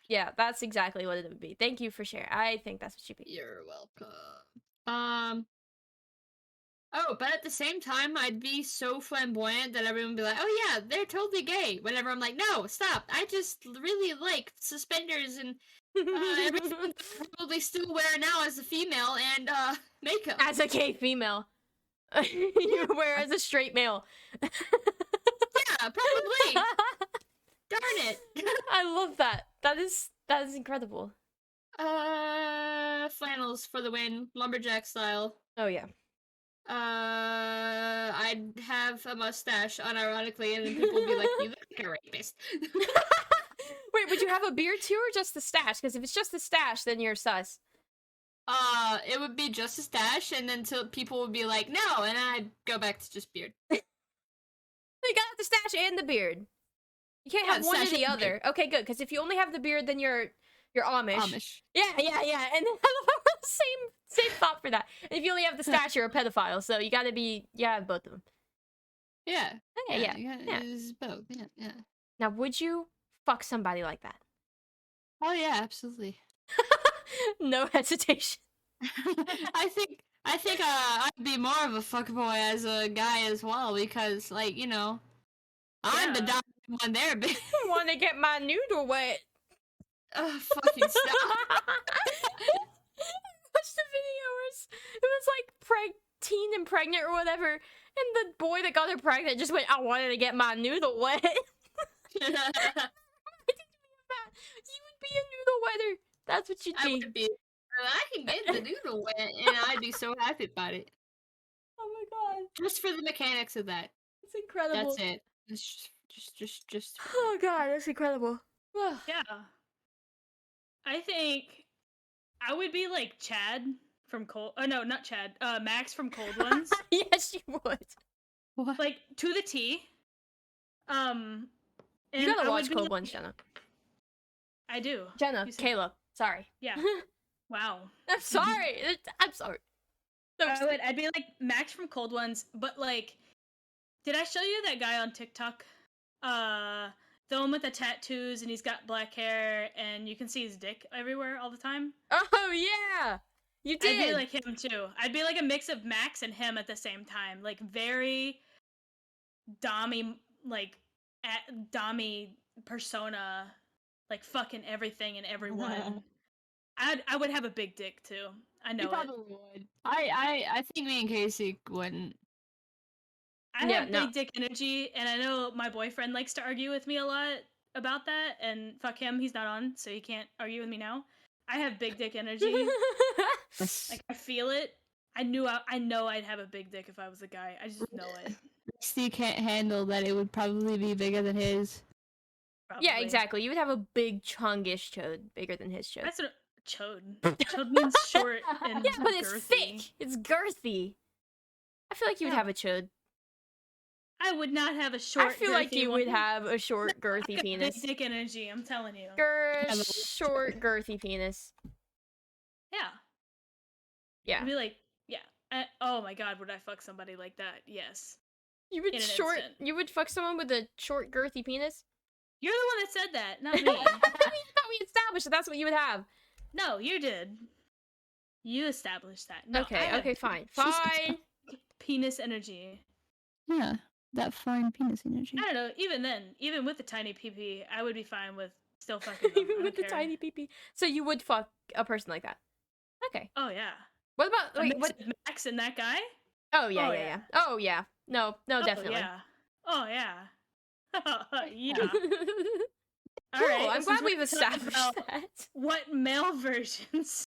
Yeah, that's exactly what it would be. Thank you for sharing. I think that's what you'd be. You're welcome. Oh, but at the same time, I'd be so flamboyant that everyone would be like, "Oh yeah, they're totally gay." Whenever I'm like, "No, stop! I just really like suspenders and everything I probably still wear now as a female and makeup." As a gay female. You wear as a straight male. Yeah, probably. Darn it. I love that. That is incredible. Flannels for the win, lumberjack style. Oh yeah. I'd have a mustache, unironically, and then people would be like, "You look like a rapist." Wait, would you have a beard too, or just the stash? Because if it's just the stash, then you're sus. It would be just a stash, and then people would be like, "No," and I'd go back to just beard. You gotta have the stash and the beard. You can't Yeah, have one or stash the and other. Okay, good. Because if you only have the beard, then you're Amish. Amish. Yeah. And then same thought for that. And if you only have the stash, you're a pedophile. So you gotta be both of them. Yeah. Okay, yeah. It's both. Yeah. Now, would you fuck somebody like that? Oh yeah, absolutely. No hesitation. I think I'd be more of a fuckboy as a guy as well because, like, I'm the Yeah. dominant one there, bitch. Want to get my noodle wet? Fucking stop. Watched the video where it was like teen and pregnant or whatever, and the boy that got her pregnant just went, "I wanted to get my noodle wet." You would be a noodle wetter. That's what you'd I be. would be. I can get the noodle wet, and I'd be so happy about it. Oh my god, Just for the mechanics of that. it's incredible. That's it. It's just. Oh god, that's incredible. Yeah. I think I would be like Chad from Cold. Oh no, not Chad. Max from Cold Ones. Yes, you would. What? Like to the T. And You gotta I watch would be Cold like- Ones, Jenna. I do. Jenna, You said- Caleb. Sorry. Yeah. Wow. I'm sorry. I'm sorry. I'd be like Max from Cold Ones, but like, did I show you that guy on TikTok? The one with the tattoos and he's got black hair and you can see his dick everywhere all the time. Oh yeah, you did. I'd be like him too. I'd be like a mix of Max and him at the same time, like very dommy, like dommy persona, like fucking everything and everyone. I would have a big dick too. I know You it. probably would. I think me and Casey wouldn't. I Yeah, have no. big dick energy, and I know my boyfriend likes to argue with me a lot about that. And fuck him, he's not on, so he can't argue with me now. I have big dick energy. Like I feel it. I know I'd have a big dick if I was a guy. I just know it. Steve can't handle that. It would probably be bigger than his. Yeah, Probably. exactly. You would have a big chungish chode, bigger than his chode. Chode. Chode means short and Yeah, but it's girthy. thick. It's girthy. I feel like you would have a chode. I would not have a short. I feel like you one. would have a short, girthy Big penis. dick energy. I'm telling you. Short, girthy penis. Yeah. Yeah. I'd be like, yeah. Oh my god, would I fuck somebody like that? Yes. You would In an short. instant. You would fuck someone with a short, girthy penis. You're the one that said that, not me. I thought we established that that's what you would have. No, you did. You established that. No, I Okay. have Okay. Fine. She's- Fine. penis energy. Yeah, that fine penis energy. I don't know. Even then, even with the tiny PP, I would be fine with still fucking them. I Even don't with the care. tiny pee. So you would fuck a person like that. Okay. Oh yeah. What about A wait? mix What? of Max and that guy? Oh yeah, Oh, yeah, yeah. yeah. Oh yeah. No, Oh, definitely. yeah. Oh yeah. Yeah. Cool. All right. I'm since glad we're we've talking established about that. what male versions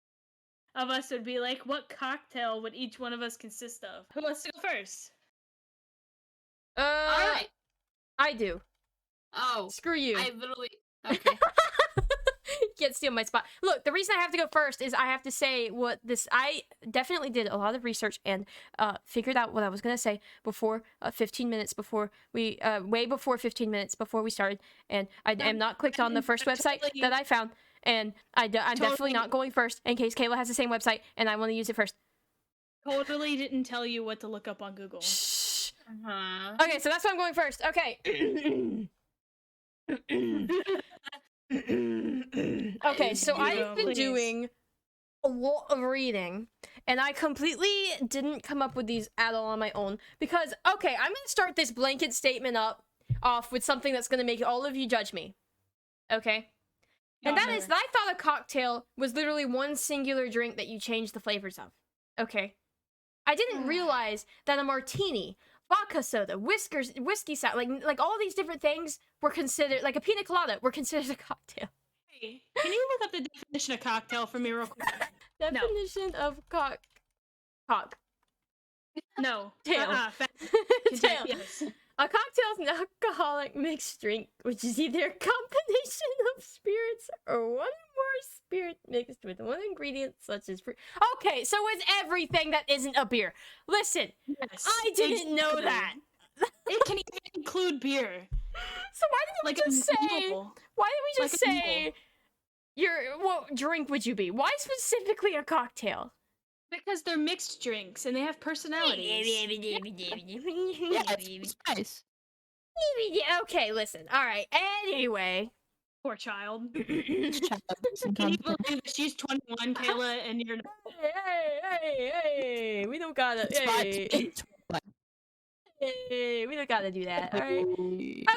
of us would be like. What cocktail would each one of us consist of? Who wants to go first? All right. I do. Oh, Screw you. I literally. Okay. Can't steal my spot. Look, the reason I have to go first is I have to say what this. I definitely did a lot of research and figured out what I was gonna say before 15 minutes before we way before 15 minutes before we started, and I am not clicked on the first website that I found, and I'm definitely not going first in case Kayla has the same website and I want to use it first. Totally didn't tell you what to look up on Google. Shh. Uh-huh. Okay, so that's why I'm going first. Okay. Okay, so I've been Please. doing a lot of reading, and I completely didn't come up with these at all on my own because, okay, I'm gonna start this blanket statement off with something that's gonna make all of you judge me. Okay? And that is that I thought a cocktail was literally one singular drink that you change the flavors of. Okay? I didn't realize that a martini, vodka soda, whiskey sour, like all these different things were considered, like a pina colada, were considered a cocktail. Hey, can you look up the definition of cocktail for me real quick? Definition of cock. No. Tail. Tail. Tail. Yes. A cocktail is an alcoholic mixed drink, which is either a combination of spirits or one or more spirit mixed with one ingredient, such as fruit. Okay, so it's everything that isn't a beer. Listen, Yes. I didn't know exactly. that. It can even include beer. So why didn't we Like just say? mule. Why didn't we just like a say? mule. What drink would you be? Why specifically a cocktail? Because they're mixed drinks and they have personalities. Yeah, it's spice. Okay, listen. All right. Anyway. Poor child. Child, Can you believe that she's 21, Kayla, and you're not? Hey, we don't gotta. Hey, we don't gotta do that. All right.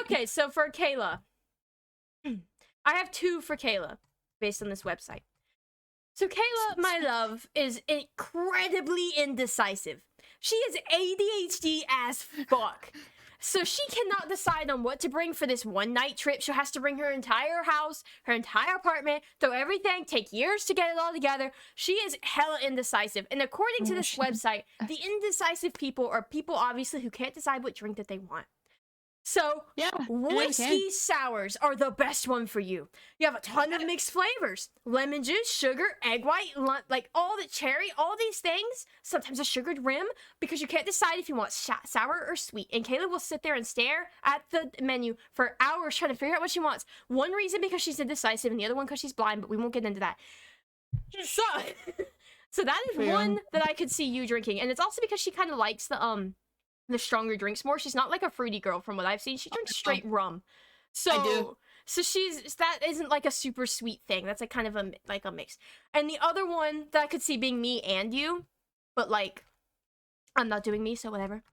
Okay, so for Kayla, I have two for Kayla based on this website. So Kayla, my love, is incredibly indecisive. She is ADHD as fuck. So she cannot decide on what to bring for this one night trip. She has to bring her entire house, her entire apartment, throw everything, take years to get it all together. She is hella indecisive. And according to this website, the indecisive people are people obviously who can't decide what drink that they want. So, Yeah, whiskey sours are the best one for you. You have a ton of mixed flavors. Lemon juice, sugar, egg white, like all the cherry, all these things. Sometimes a sugared rim because you can't decide if you want sour or sweet. And Kayla will sit there and stare at the menu for hours trying to figure out what she wants. One reason because she's indecisive and the other one because she's blind, but we won't get into that. So that is one that I could see you drinking. And it's also because she kind of likes the stronger drinks more. She's not like a fruity girl from what I've seen. She drinks straight rum. So I do. So that isn't like a super sweet thing. That's like kind of a mix. And the other one that I could see being me and you, but like I'm not doing me, so whatever.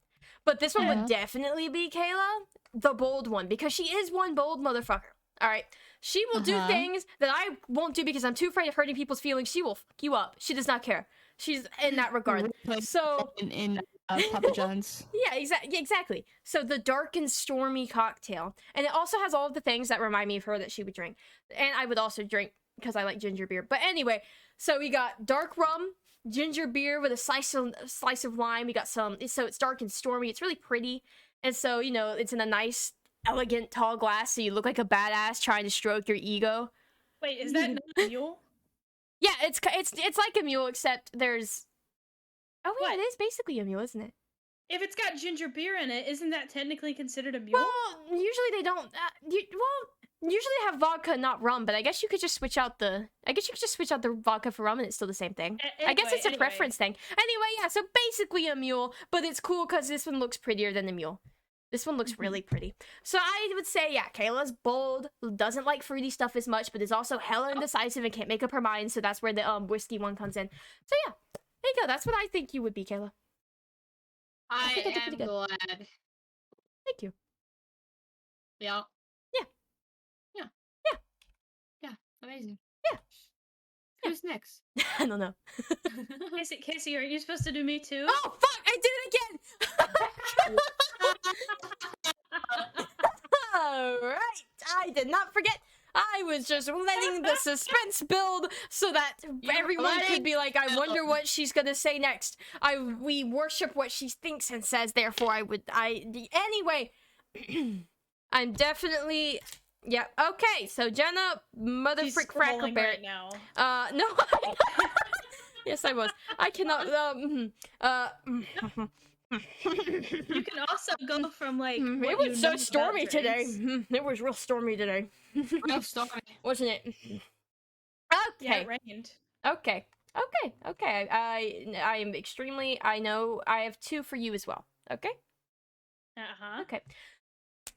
But this one would definitely be Kayla, the bold one, because she is one bold motherfucker. All right. She will do things that I won't do because I'm too afraid of hurting people's feelings. She will fuck you up. She does not care. She's in that regard. So in Papa John's. yeah, exactly. So the dark and stormy cocktail, and it also has all of the things that remind me of her that she would drink, and I would also drink because I like ginger beer. But anyway, so we got dark rum, ginger beer with a slice of lime. We got so it's dark and stormy. It's really pretty, and so it's in a nice, elegant, tall glass, so you look like a badass trying to stroke your ego. Wait, is that not a mule? Yeah, it's like a mule, except there's. Oh wait, What? it is basically a mule, isn't it? If it's got ginger beer in it, isn't that technically considered a mule? Well, usually they don't. Usually they have vodka, not rum. But I guess you could just switch out the. I guess you could just switch out the vodka for rum, and it's still the same thing. I guess it's a preference thing. Anyway, yeah. So basically a mule, but it's cool because this one looks prettier than the mule. This one looks really pretty. So I would say, yeah, Kayla's bold, doesn't like fruity stuff as much, but is also hella indecisive and can't make up her mind. So that's where the whiskey one comes in. So yeah, there you go. That's what I think you would be, Kayla. I think I did am pretty good. glad. Thank you. Yeah. Yeah. Yeah. Yeah. Yeah. Amazing. Yeah. Who's next? I don't know. Casey, aren't you supposed to do me too? Oh fuck! I did it again. All right, I did not forget. I was just letting the suspense build so that everyone could be like, I wonder what she's gonna say next. We worship what she thinks and says, therefore anyway. I'm definitely yeah, okay, so Jenna, mother She's frick scrolling Frackleberry. right now. No. Yes, I was. I cannot You can also go from like. it what you was know so about stormy today. drinks. It was real stormy today. Real story. Wasn't it? Yeah, Okay. it rained. Okay. I am extremely. I know. I have 2 for you as well. Okay. Okay.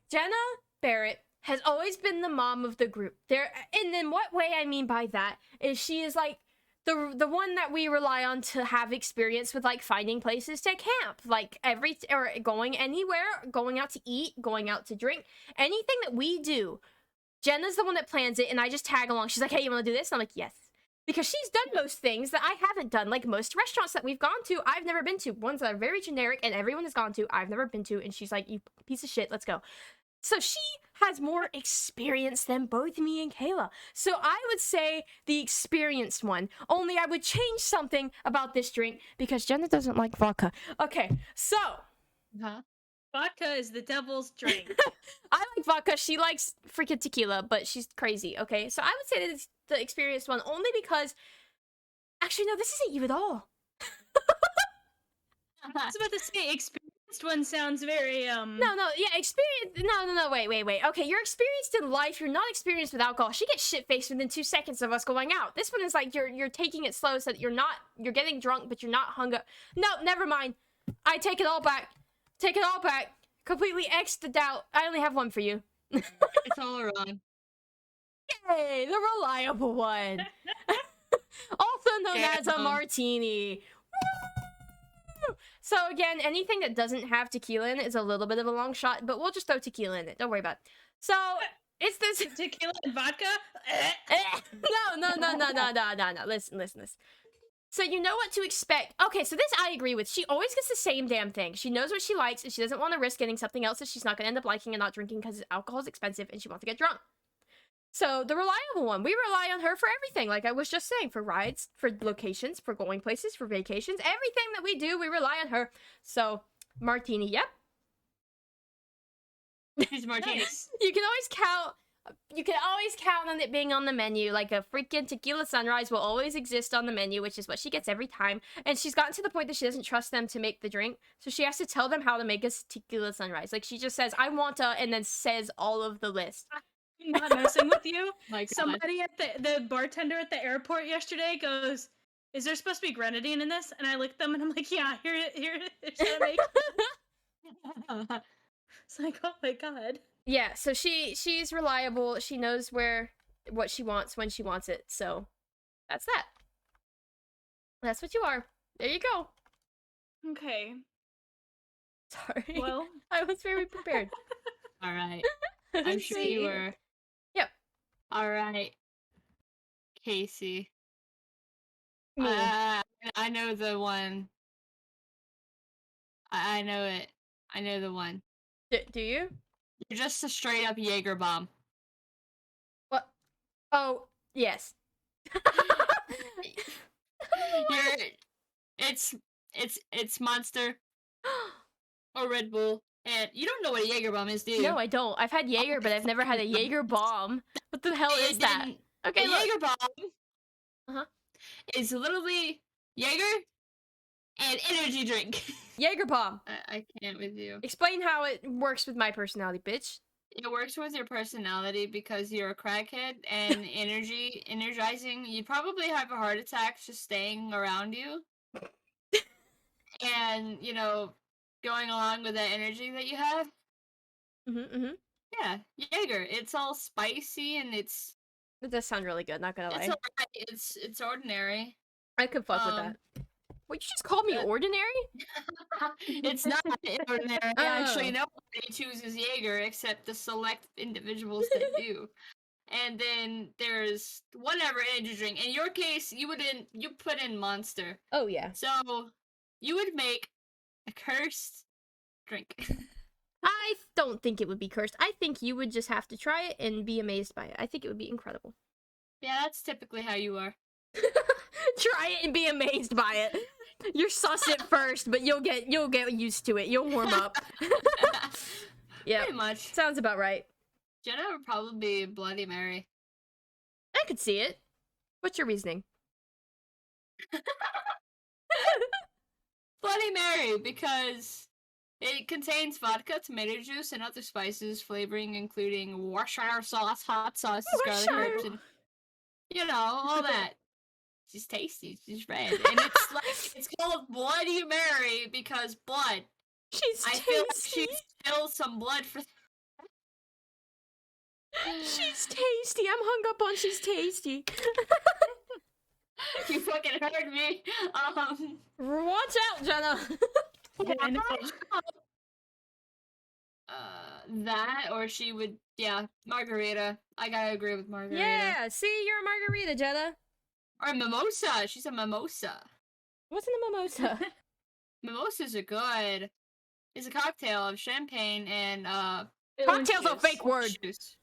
Jenna Barrett has always been the mom of the group. And in what way I mean by that is she is like the one that we rely on to have experience with like finding places to camp, like or going anywhere, going out to eat, going out to drink, anything that we do. Jenna's the one that plans it, and I just tag along. She's like, "Hey, you want to do this?" And I'm like, "Yes," because she's done most things that I haven't done. Like most restaurants that we've gone to, I've never been to. Ones that are very generic and everyone has gone to, I've never been to. And she's like, "You piece of shit, let's go." So she has more experience than both me and Kayla. So I would say the experienced one. Only I would change something about this drink because Jenna doesn't like vodka. Okay, so Vodka is the devil's drink. I like vodka. She likes freaking tequila, but she's crazy. Okay, so I would say that it's the experienced one only because. Actually, no, this isn't you at all. I was about to say, experienced one sounds very No, experience. No, wait. Okay, you're experienced in life. You're not experienced with alcohol. She gets shit faced within 2 seconds of us going out. This one is like you're taking it slow so that you're getting drunk, but you're not hung up. No, never mind. I take it all back. Completely X'd the doubt. I only have 1 for you. It's all wrong. Yay, the reliable one. Also known as a martini. Woo! So again, anything that doesn't have tequila in it is a little bit of a long shot, but we'll just throw tequila in it. Don't worry about it. So it's this tequila and vodka. No. Listen. So you know what to expect. Okay, so this I agree with. She always gets the same damn thing. She knows what she likes, and she doesn't want to risk getting something else that she's not going to end up liking and not drinking because alcohol is expensive, and she wants to get drunk. So the reliable one, we rely on her for everything. Like I was just saying, for rides, for locations, for going places, for vacations, everything that we do, we rely on her. So martini, yep. She's martini. Nice. You can always count on it being on the menu. Like a freaking tequila sunrise will always exist on the menu, which is what she gets every time. And she's gotten to the point that she doesn't trust them to make the drink, so she has to tell them how to make a tequila sunrise. Like she just says, "I want a," and then says all of the list. I'm not messing with you. My God. Somebody at the bartender at the airport yesterday goes, "Is there supposed to be grenadine in this?" And I looked at them and I'm like, "Yeah, here it is. Should I make?" It's like, oh my god. Yeah, so she's reliable. She knows what she wants when she wants it. So that's that. That's what you are. There you go. Okay. Sorry. Well, I was very prepared. All right. I'm sure you were. Yep. All right. Casey. Me. I know the one. I know it. I know the one. Do you? You're just a straight up Jaeger bomb. What? Oh, yes. It's Monster or Red Bull, and you don't know what a Jaeger bomb is, do you? No, I don't. I've had Jaeger, but I've never had a Jaeger bomb. What the hell is that? Okay, a look. Jaeger bomb is literally Jaeger and energy drink. Jaeger bomb. I can't with you. Explain how it works with my personality, bitch. It works with your personality because you're a crackhead and energizing. You probably have a heart attack just staying around you. And, going along with that energy that you have. Yeah, Jaeger. It's all spicy and it's... It does sound really good, not gonna lie. It's alright. It's ordinary. I could fuck with that. What, you just called me ordinary? It's not ordinary. Actually, nobody chooses Jaeger except the select individuals that do. And then there's whatever energy drink. In your case, you put in Monster. Oh, yeah. So, you would make a cursed drink. I don't think it would be cursed. I think you would just have to try it and be amazed by it. I think it would be incredible. Yeah, that's typically how you are. Try it and be amazed by it. You're sus at first, but you'll get used to it. You'll warm up. Yeah, pretty much. Sounds about right. Jenna would probably be Bloody Mary. I could see it. What's your reasoning? Bloody Mary, because it contains vodka, tomato juice, and other spices, flavoring including Worcestershire sauce, hot sauce, garlic herbs, and all that. She's tasty. She's red, and it's called Bloody Mary because blood. I feel like she spilled some blood for. She's tasty. I'm hung up on she's tasty. You fucking heard me. Watch out, Jenna. That or she would, margarita. I gotta agree with margarita. Yeah, see, you're a margarita, Jenna. Or a mimosa. She's a mimosa. What's in a mimosa? Mimosas are good. It's a cocktail of champagne and cocktail's a fake word. Juice.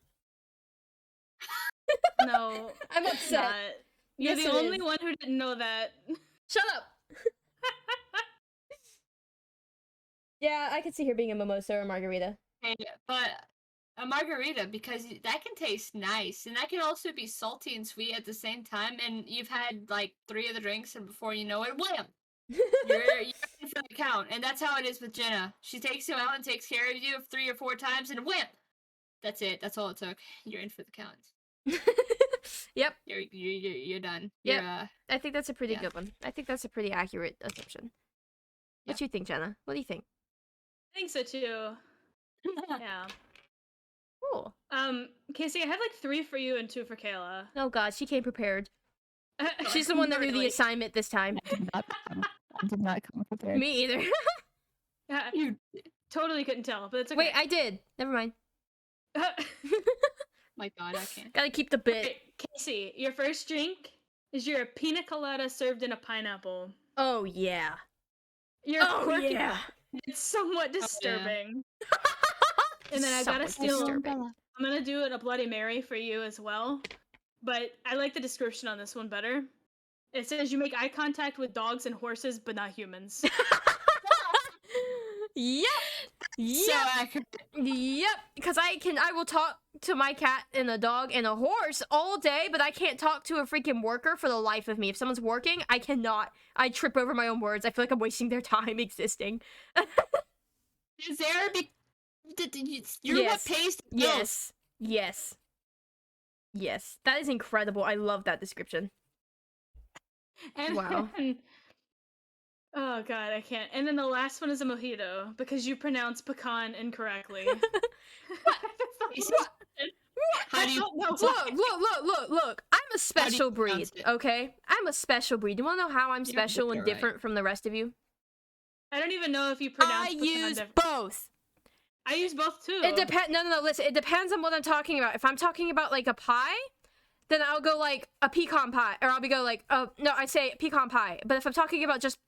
No, I'm upset. You're the only one who didn't know that. Shut up. Yeah, I could see her being a mimosa or a margarita. Hey, but a margarita, because that can taste nice, and that can also be salty and sweet at the same time, and you've had, 3 of the drinks, and before you know it, wham! You're in for the count, and that's how it is with Jenna. She takes you out and takes care of you 3 or 4 times, and wham! That's it. That's all it took. You're in for the count. Yep. You're done. Yeah. I think that's a pretty good one. I think that's a pretty accurate assumption. What do you think, Jenna? What do you think? I think so too. Yeah. Cool. Casey, I have 3 for you and 2 for Kayla. Oh god, she came prepared. She's the one that knew the assignment this time. I did not come prepared. Me either. Yeah, you totally couldn't tell, but it's okay. Wait, I did. Never mind. My god, I can't. Gotta keep the bit. Okay, Casey, your first drink is your pina colada served in a pineapple. Oh yeah. Yeah. It's somewhat disturbing. And then I gotta steal. I'm gonna do it a Bloody Mary for you as well. But I like the description on this one better. It says you make eye contact with dogs and horses, but not humans. Yep. So accurate. Yep. Because I will talk to my cat and a dog and a horse all day, but I can't talk to a freaking worker for the life of me. If someone's working, I cannot. I trip over my own words. I feel like I'm wasting their time existing. Is there you're what pays the bills. Yes. That is incredible. I love that description. And wow. Oh god, I can't. And then the last one is a mojito because you pronounce pecan incorrectly. How do you Look. I'm a special breed, okay? I'm a special breed. You wanna know how I'm special and different from the rest of you? I don't even know if you pronounce pecan use both. I use both too. It depends. No. Listen, it depends on what I'm talking about. If I'm talking about a pie, then I'll go a pecan pie, or I'll go no, I say pecan pie. But if I'm talking about just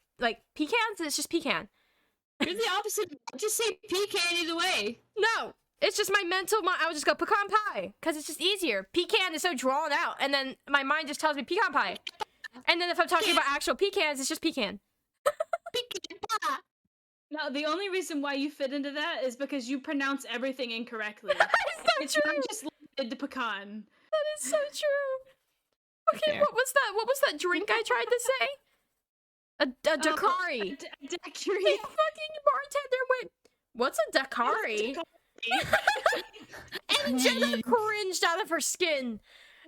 pecans, it's just pecan. You're the opposite. Just say pecan either way. No, it's just my mental mind. I would just go pecan pie because it's just easier. Pecan is so drawn out, and then my mind just tells me pecan pie. And then if I'm talking about actual pecans, it's just pecan. Pecan pie. No, the only reason why you fit into that is because you pronounce everything incorrectly. That is so it's true. not just limited to pecan. That is so true. Okay, Fair. what was that? What was that drink I tried to say? A Dakari. Daiquiri. The fucking bartender went, "What's a Dakari?" And Jenna cringed out of her skin.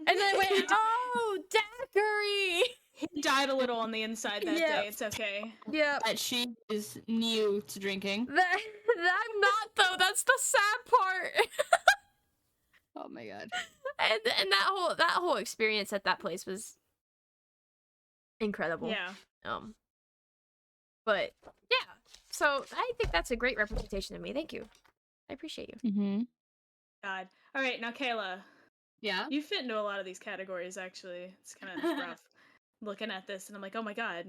And then went, "Oh, daiquiri." He died a little on the inside that Yeah. day. It's okay. Yep. That she is new to drinking. I'm not though. That's the sad part. Oh my god. And that whole experience at that place was incredible. Yeah. But yeah. So I think that's a great representation of me. Thank you. I appreciate you. Mm-hmm. God. All right, now Kayla, Yeah. you fit into a lot of these categories. Actually, it's kind of rough looking at this, and I'm like, oh my god.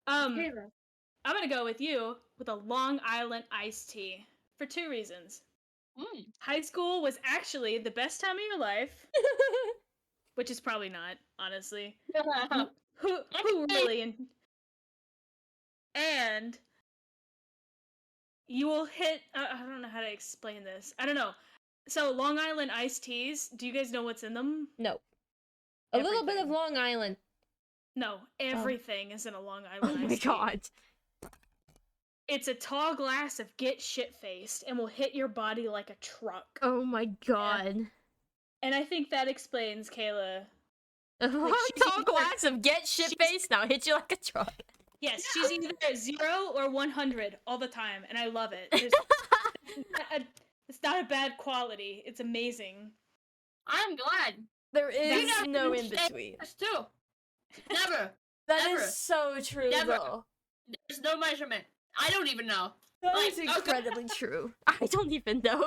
I'm gonna go with you with a Long Island iced tea for 2 reasons. High school was actually the best time of your life, which is probably not, honestly. Who really? And you will hit. I don't know how to explain this. I don't know. So Long Island iced teas. Do you guys know what's in them? No. A little bit of Everything. Long Island. No, everything is in a Long Oh Island my iced tea. god. It's a tall glass of get shit faced and will hit your body like a truck. Oh my god. And I think that explains Kayla. A she's tall either- glass of get shit face now hit you like a truck. Yes, she's either 0 or 100 all the time, and I love it. It's not a bad quality. It's amazing. I'm glad. There is never no been in between. That's too. Never. That Never. is so true, Never. though. There's no measurement. I don't even know. That Like, is okay. incredibly true. I don't even know.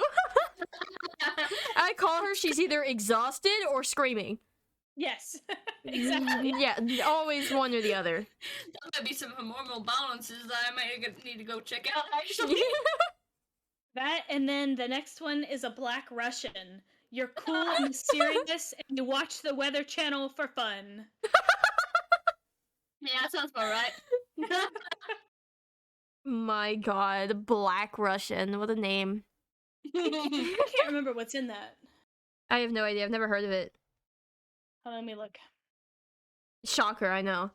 I call her, she's either exhausted or screaming. Yes, exactly. Yeah, always one or the other. That might be some hormonal balances that I might need to go check out, actually. That, and then the next one is a Black Russian. You're cool and mysterious, and you watch the Weather Channel for fun. Yeah, that sounds about right. My god, Black Russian. What a name. I can't remember what's in that. I have no idea. I've never heard of it. Let me look. Shocker, I know.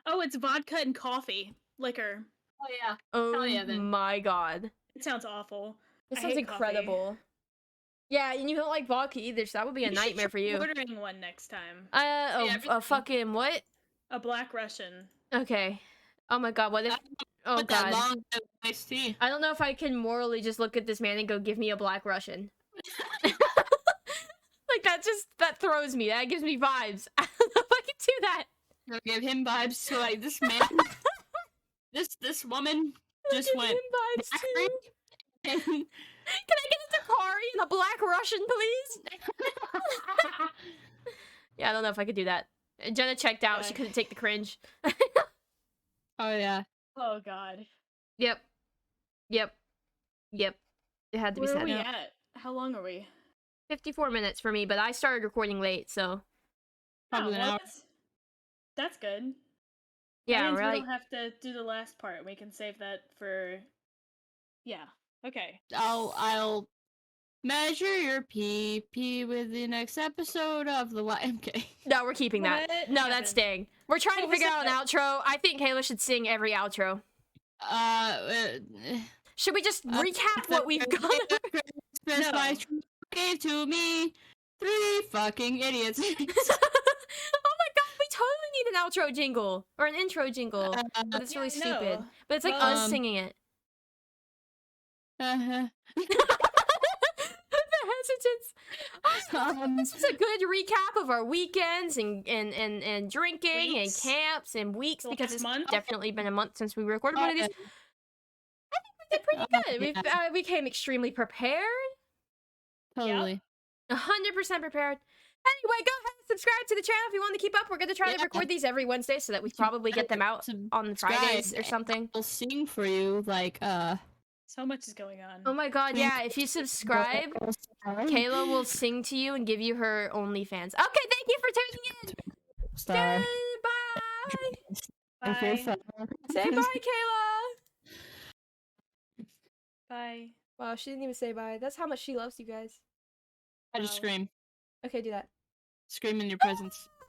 Oh, it's vodka and coffee. Liquor. Oh yeah. Oh yeah, then. my god. It sounds awful. This I sounds hate coffee. incredible. Yeah, and you don't like vodka either, so that would be a should nightmare for try you. Ordering one next time. A everything. fucking what? A Black Russian. Okay. Oh my god, what if... Oh With that god. long iced tea. I don't know if I can morally just look at this man and go, give me a Black Russian. Like, that throws me. That gives me vibes. I don't know if I can do that. I'll give him vibes to like this man. this woman just Give went. him vibes too. And Can I get a Dakari and a Black Russian, please? Yeah, I don't know if I could do that. Jenna checked out. She Okay. couldn't take the cringe. oh yeah. Oh god. Yep. It had to be Where are said. we at? How long are we? 54 minutes for me, but I started recording late, so Probably an hour. That's good. yeah, That means right. we don't have to do the last part. We can save that for. Yeah. Okay. I'll measure your PP with the next episode of the YMK. No, we're keeping that. What No, happened? that's staying. We're trying What to was figure out an that? outro. I think Kayla should sing every outro. Should we just recap what we've got? Christmas my true gave to me 3 fucking idiots. Oh my god, we totally need an outro jingle or an intro jingle. But it's really Yeah, I know. stupid. But it's like Well, us singing it. Uh-huh. The hesitance. This was a good recap of our weekends and drinking Weeks. and camps and weeks The because last it's month. definitely been a month since we recorded one of these. We did pretty good. We came extremely prepared. Totally. 100% prepared. Anyway, go ahead and subscribe to the channel if you want to keep up. We're going to try to Yeah. record these every Wednesday so that we probably get them out on Fridays or something. I'll sing for you like So much is going on. Oh my god, yeah, if you subscribe, Kayla will sing to you and give you her OnlyFans. Okay, thank you for tuning in. Star. Bye. Bye. Say bye, Kayla. Bye. Wow, she didn't even say bye. That's how much she loves you guys. I just Wow. scream. Okay, do that. Scream in your presence.